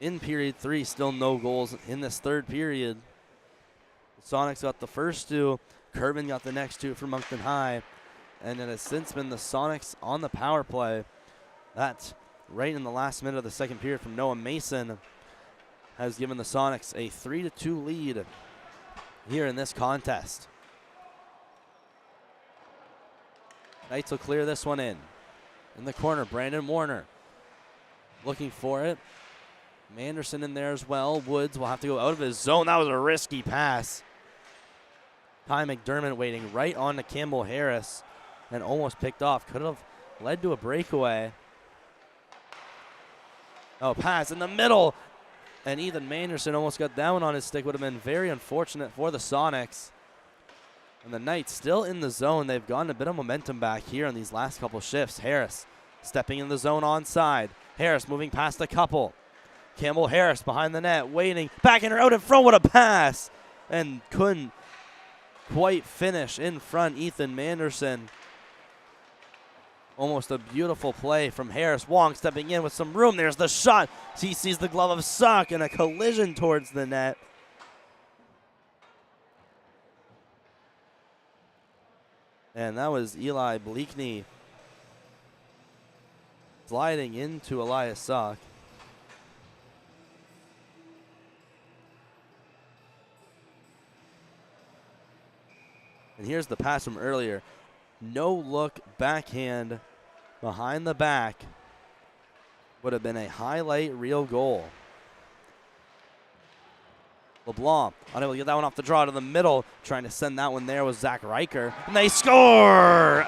S2: In period 3, still no goals in this third period. The Sonics got the first 2. Kervin got the next 2 for Moncton High. And it has since been the Sonics on the power play. That, right in the last minute of the second period from Noah Mason, has given the Sonics a 3-2 lead here in this contest. Knights will clear this one in. In the corner, Brandon Warner looking for it. Manderson in there as well. Woods will have to go out of his zone. That was a risky pass. Ty McDermott waiting right on to Campbell Harris and almost picked off. Could have led to a breakaway. Oh, pass in the middle. And Ethan Manderson almost got that one on his stick. Would have been very unfortunate for the Sonics. And the Knights still in the zone. They've gotten a bit of momentum back here in these last couple shifts. Harris stepping in the zone onside. Harris moving past a couple. Campbell Harris behind the net, waiting, backing her out in front. What a pass! And couldn't quite finish in front. Ethan Manderson. Almost a beautiful play from Harris. Wong stepping in with some room. There's the shot. He sees the glove of Suck and a collision towards the net. And that was Eli Bleakney sliding into Elias Suck. And here's the pass from earlier. No look backhand behind the back. Would have been a highlight reel goal. LeBlanc unable to get that one off the draw to the middle. Trying to send that one there was Zach Riker. And they score!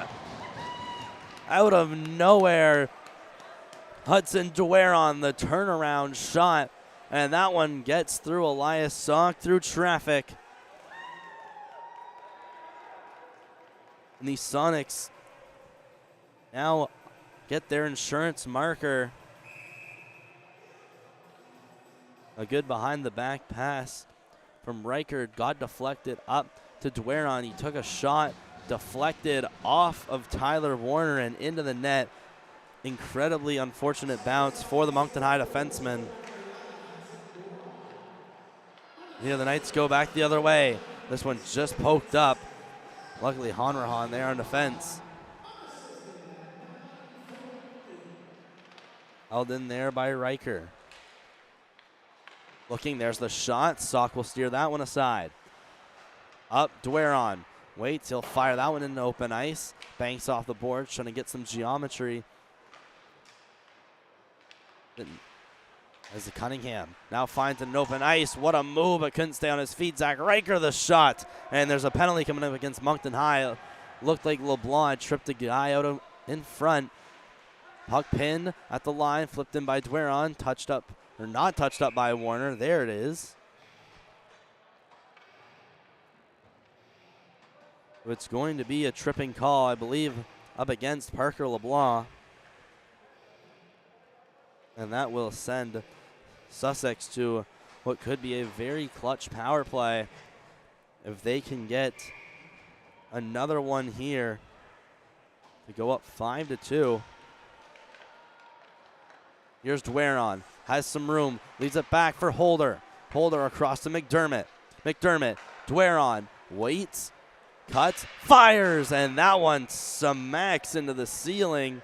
S2: Out of nowhere. Hudson Dwyer on the turnaround shot. And that one gets through Elias Sock through traffic. And the Sonics now get their insurance marker. A good behind the back pass from Riker. Got deflected up to Dweron. He took a shot, deflected off of Tyler Warner and into the net. Incredibly unfortunate bounce for the Moncton High defenseman. Yeah, the Knights go back the other way. This one just poked up. Luckily, Hanrahan there on defense. Held in there by Riker. Looking, there's the shot. Sock will steer that one aside. Up, Dweron. Waits, he'll fire that one into open ice. Banks off the board, trying to get some geometry. As the Cunningham now finds an open ice. What a move, but couldn't stay on his feet. Zach Riker the shot. And there's a penalty coming up against Moncton High. Looked like LeBlanc tripped a guy out in front. Puck pinned at the line, flipped in by Dweron. Touched up, or not touched up by Warner. There it is. It's going to be a tripping call, I believe, up against Parker LeBlanc. And that will send Sussex to what could be a very clutch power play. If they can get another one here to go up 5-2. Here's Dweron, has some room, leaves it back for Holder. Holder across to McDermott. McDermott, Dwaron, waits, cuts, fires, and that one smacks into the ceiling.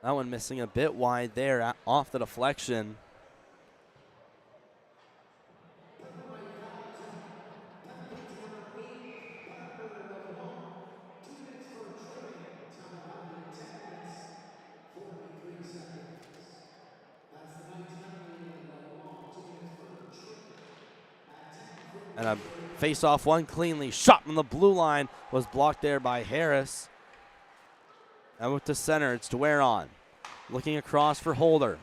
S2: That one missing a bit wide there off the deflection. And a face-off one cleanly shot from the blue line was blocked there by Harris. Out to center, it's Dwaron. Looking across for Holder.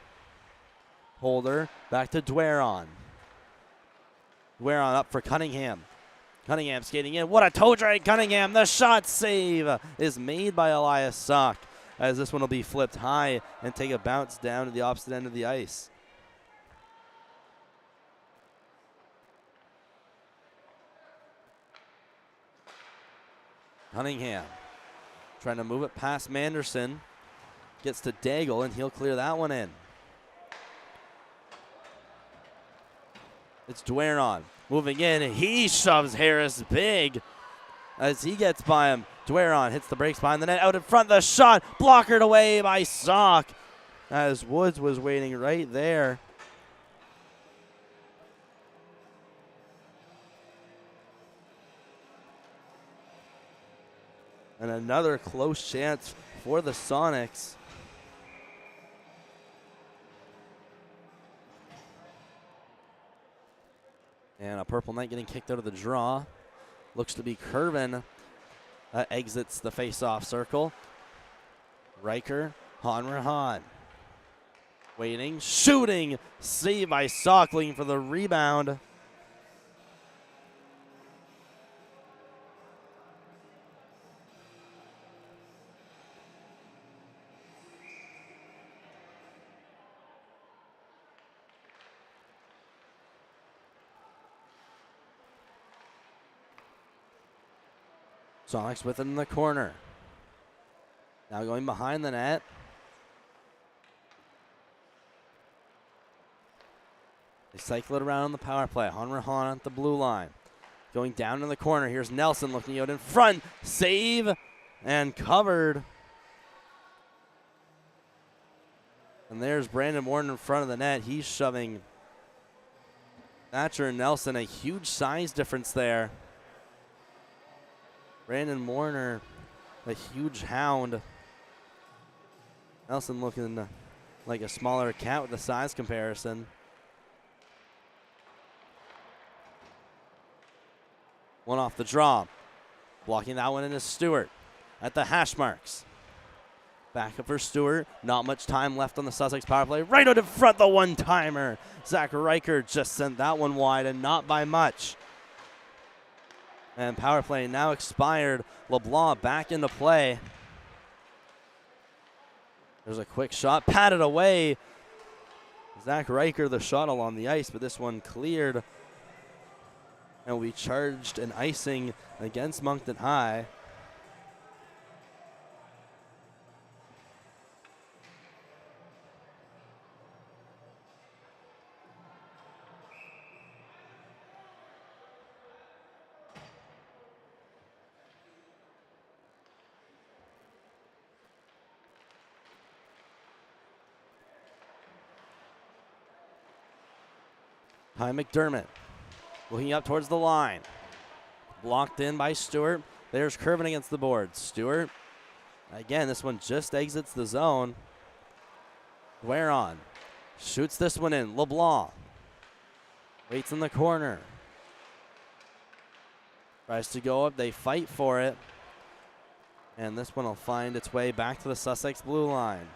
S2: Holder back to Dwaron. Dwaron up for Cunningham. Cunningham skating in. What a toe drag, Cunningham. The shot save is made by Elias Sock, as this one will be flipped high and take a bounce down to the opposite end of the ice. Cunningham trying to move it past Manderson. Gets to Daigle, and he'll clear that one in. It's Dwaron moving in, and he shoves Harris big as he gets by him. Dwaron hits the brakes behind the net. Out in front, the shot blockered away by Sock as Woods was waiting right there. And another close chance for the Sonics. And a purple knight getting kicked out of the draw. Looks to be Curvin exits the face-off circle. Riker, Hanrahan. Waiting, shooting, saved by Sock, looking for the rebound. Sonics with it in the corner. Now going behind the net. They cycle it around on the power play. Hanrahan at the blue line. Going down in the corner. Here's Nelson looking out in front. Save and covered. And there's Brandon Warren in front of the net. He's shoving Thatcher and Nelson. A huge size difference there. Brandon Warner, a huge hound. Nelson looking like a smaller cat with the size comparison. One off the draw. Blocking that one in is Stewart at the hash marks. Back up for Stewart. Not much time left on the Sussex power play. Right out in front, the one-timer. Zach Riker just sent that one wide, and not by much. And power play now expired. LeBlanc back into play. There's a quick shot, patted away. Zach Riker, the shot along the ice, but this one cleared. And we charged an icing against Moncton High. Ty McDermott looking up towards the line. Blocked in by Stewart. There's Curvin against the board. Stewart, again, this one just exits the zone. Dwaron shoots this one in. LeBlanc waits in the corner. Tries to go up. They fight for it. And this one will find its way back to the Sussex blue line.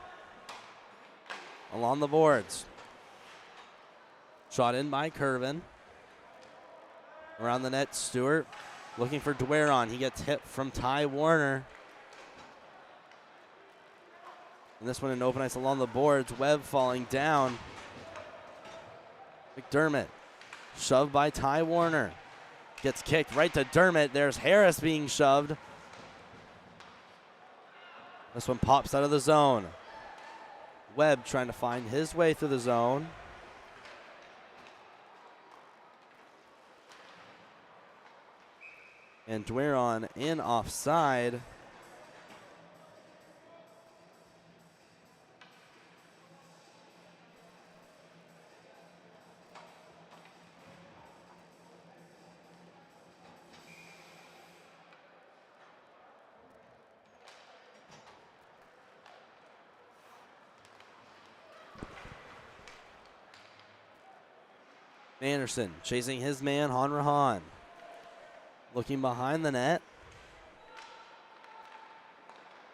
S2: Along the boards. Shot in by Curvin. Around the net, Stewart looking for Dwaron. He gets hit from Ty Warner. And this one in open ice along the boards. Webb falling down. McDermott shoved by Ty Warner. Gets kicked right to Dermott. There's Harris being shoved. This one pops out of the zone. Webb trying to find his way through the zone. And Dwaron in offside. Anderson chasing his man, Hanrahan. Looking behind the net.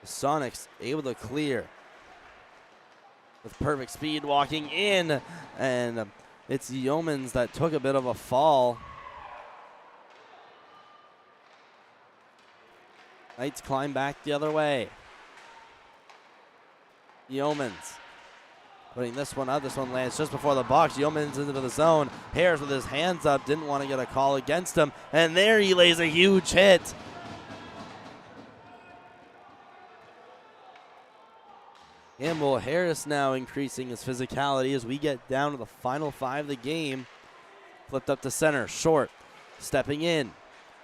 S2: The Sonics able to clear. With perfect speed walking in. And it's Yeomans that took a bit of a fall. Knights climb back the other way. Yeomans putting this one up. This one lands just before the box. Yeomans into the zone. Harris with his hands up. Didn't want to get a call against him. And there he lays a huge hit. Campbell Harris now increasing his physicality as we get down to the final 5 of the game. Flipped up to center. Short. Stepping in.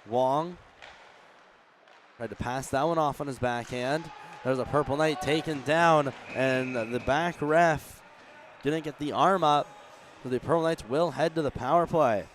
S2: Wong tried to pass that one off on his backhand. There's a Purple Knight taken down, and the back ref didn't get the arm up, so the Purple Knights will head to the power play.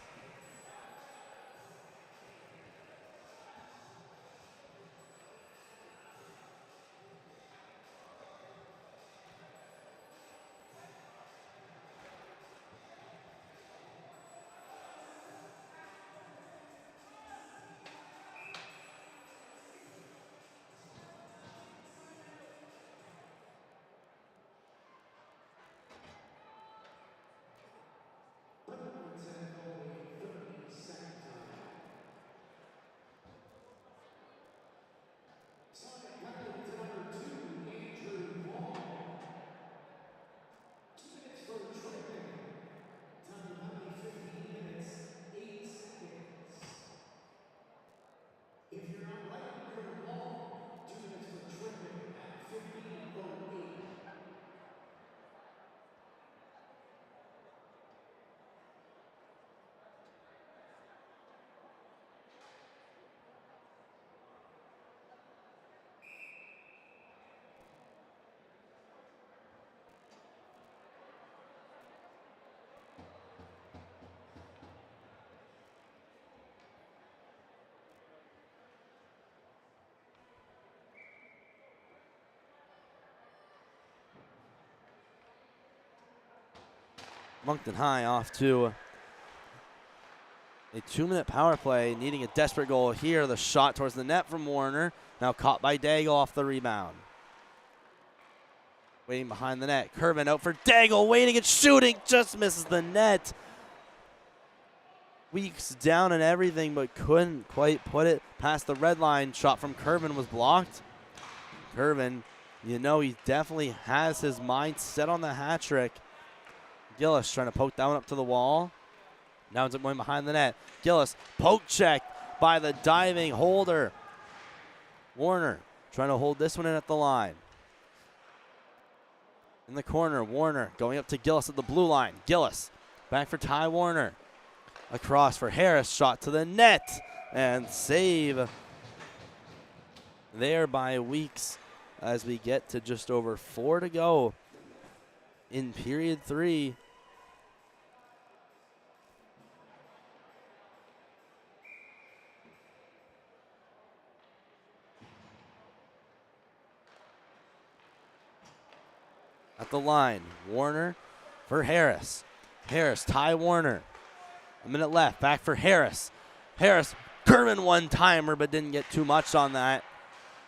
S2: Moncton High off to a 2-minute power play, needing a desperate goal here. The shot towards the net from Warner. Now caught by Daigle off the rebound. Waiting behind the net. Curvin out for Daigle, waiting and shooting. Just misses the net. Weeks down and everything, but couldn't quite put it past the red line. Shot from Curvin was blocked. Curvin, you know, he definitely has his mind set on the hat trick. Gillis trying to poke that one up to the wall. Now it's going behind the net. Gillis poke checked by the diving holder. Warner trying to hold this one in at the line. In the corner, Warner going up to Gillis at the blue line. Gillis back for Ty Warner. Across for Harris, shot to the net. And save there by Weeks as we get to just over 4 to go in period 3. At the line, Warner for Harris. Harris, Ty Warner. A minute left, back for Harris. Harris, Kerman one-timer, but didn't get too much on that.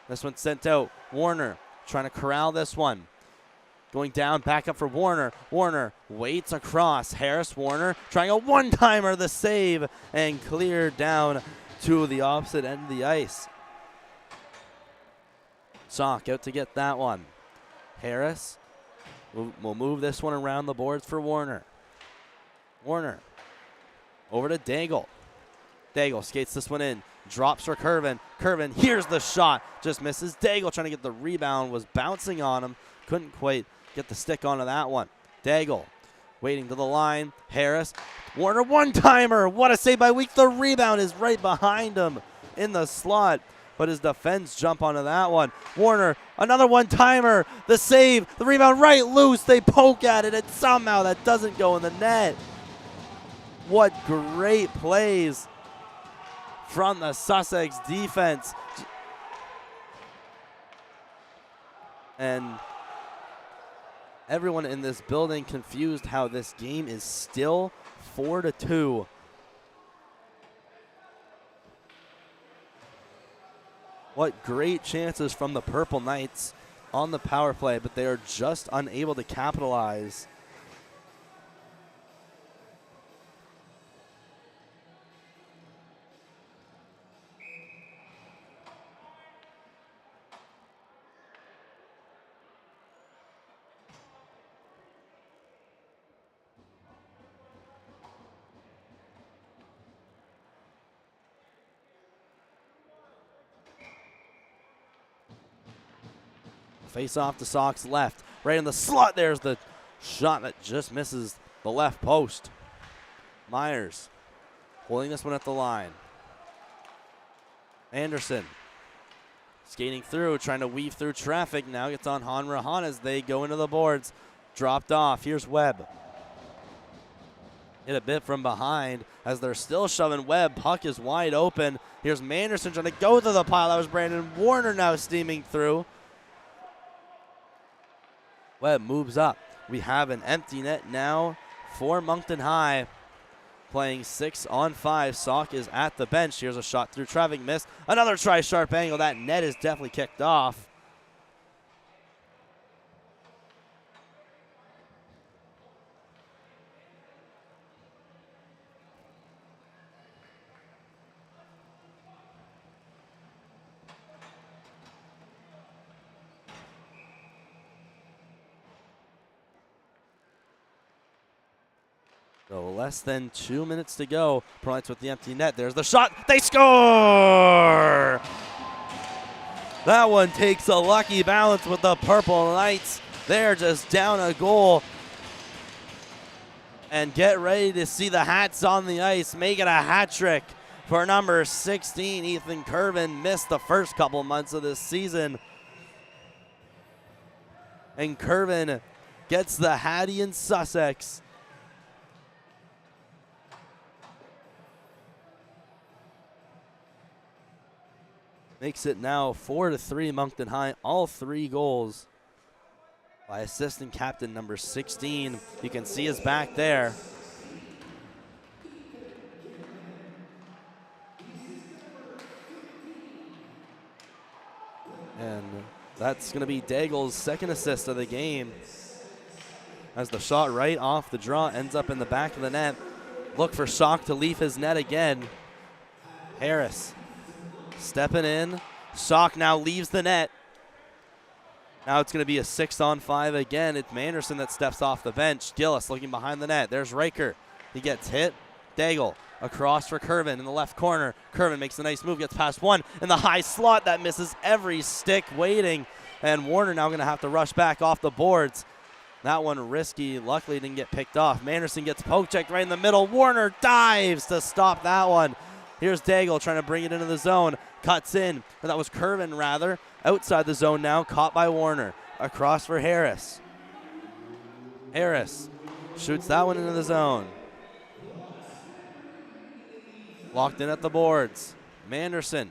S2: This one sent out. Warner trying to corral this one. Going down, back up for Warner. Warner waits across. Harris, Warner trying a one-timer, the save, and clear down to the opposite end of the ice. Sock out to get that one. Harris will move this one around the boards for Warner. Warner over to Daigle. Daigle skates this one in. Drops for Curvin. Curvin, here's the shot. Just misses. Daigle trying to get the rebound. Was bouncing on him. Couldn't quite get the stick onto that one. Daigle waiting to the line. Harris. Warner one-timer. What a save by Weeks. The rebound is right behind him. in the slot, but his defense jump onto that one. Warner, another one-timer. The save, the rebound right loose. They poke at it, and somehow that doesn't go in the net. What great plays from the Sussex defense. And everyone in this building confused how this game is still 4-2. What great chances from the Purple Knights on the power play, but they are just unable to capitalize. Face off to Sox left. Right in the slot. There's the shot that just misses the left post. Myers holding this one at the line. Anderson skating through, trying to weave through traffic. Now gets on Hanrahan as they go into the boards. Dropped off. Here's Webb. Hit a bit from behind as they're still shoving Webb. Puck is wide open. Here's Manderson trying to go to the pile. That was Brandon Warner now steaming through. Webb moves up. We have an empty net now for Moncton High. Playing 6-on-5. Sauk is at the bench. Here's a shot through traffic, miss. Another try, sharp angle. That net is definitely kicked off. So less than 2 minutes to go. Purple with the empty net. There's the shot. They score! That one takes a lucky bounce with the Purple Knights. They're just down a goal. And get ready to see the hats on the ice. Make it a hat trick for number 16. Ethan Curvin missed the first couple months of this season. And Curvin gets the Hattie in Sussex. Makes it now 4-3 Moncton High. All 3 goals by assistant captain number 16. You can see his back there. And that's going to be Daigle's second assist of the game. As the shot right off the draw ends up in the back of the net. Look for Sauk to leave his net again. Harris stepping in. Sauk now leaves the net. Now it's going to be a 6-on-5 again. It's Manderson that steps off the bench. Gillis looking behind the net. There's Riker. He gets hit. Daigle across for Curvin in the left corner. Curvin makes a nice move, gets past one in the high slot. That misses every stick waiting. And Warner now going to have to rush back off the boards. That one risky. Luckily didn't get picked off. Manderson gets poke checked right in the middle. Warner dives to stop that one. Here's Daigle trying to bring it into the zone. Cuts in. Or that was Curvin, rather. Outside the zone now. Caught by Warner. Across for Harris. Harris shoots that one into the zone. Locked in at the boards. Manderson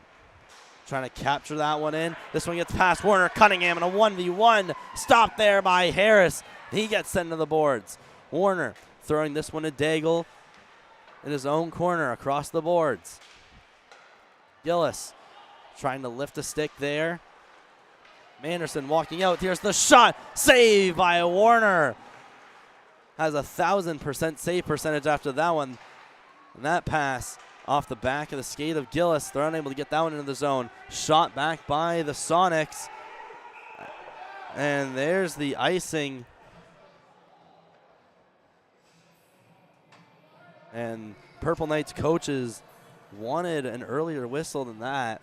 S2: trying to capture that one in. This one gets past Warner. Cunningham in a 1v1. Stopped there by Harris. He gets sent to the boards. Warner throwing this one to Daigle in his own corner across the boards. Gillis trying to lift a stick there. Manderson walking out. Here's the shot. Save by Warner. Has 1,000% save percentage after that one. And that pass off the back of the skate of Gillis. They're unable to get that one into the zone. Shot back by the Sonics. And there's the icing. And Purple Knights coaches wanted an earlier whistle than that.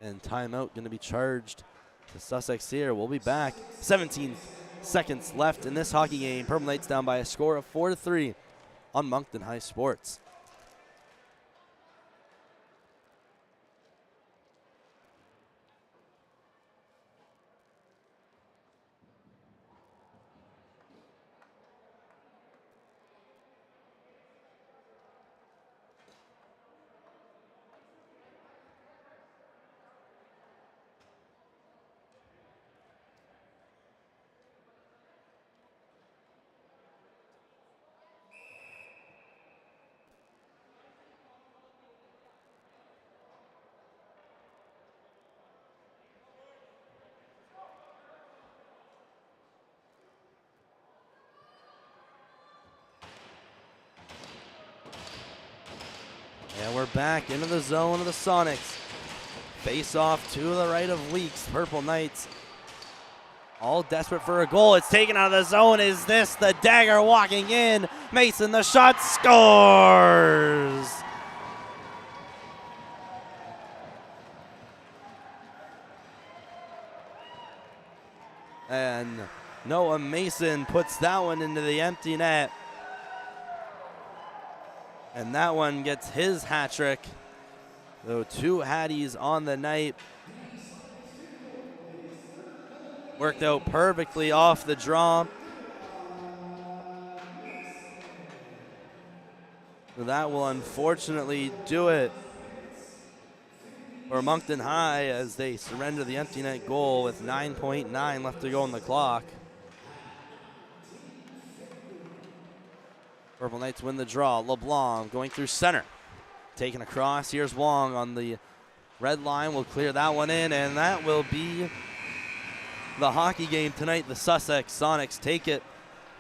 S2: And timeout going to be charged to Sussex here. We'll be back. 17 seconds left in this hockey game. Purple Knights down by a score of 4-3 on Moncton High Sports. And we're back into the zone of the Sonics. Face off to the right of Leaks. Purple Knights all desperate for a goal. It's taken out of the zone. Is this the dagger walking in? Mason, the shot, scores! And Noah Mason puts that one into the empty net. And that one gets his hat trick. So 2 Hatties on the night. Worked out perfectly off the draw. So that will unfortunately do it for Moncton High as they surrender the empty net goal with 9.9 left to go on the clock. Purple Knights win the draw. LeBlanc going through center. Taken across. Here's Wong on the red line. Will clear that one in, and that will be the hockey game tonight. The Sussex Sonics take it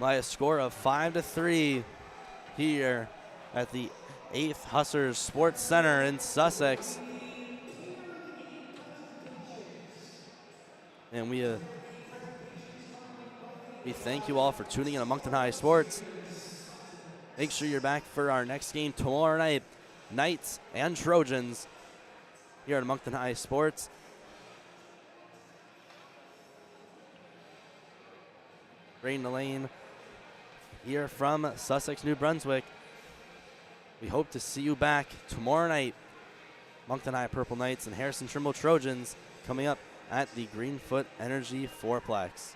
S2: by a score of 5-3 here at the 8th Hussars Sports Center in Sussex. And we thank you all for tuning in to Moncton High Sports. Make sure you're back for our next game tomorrow night. Knights and Trojans here at Moncton High Sports. Rain the Lane here from Sussex, New Brunswick. We hope to see you back tomorrow night. Moncton High Purple Knights and Harrison Trimble Trojans coming up at the Greenfoot Energy Fourplex.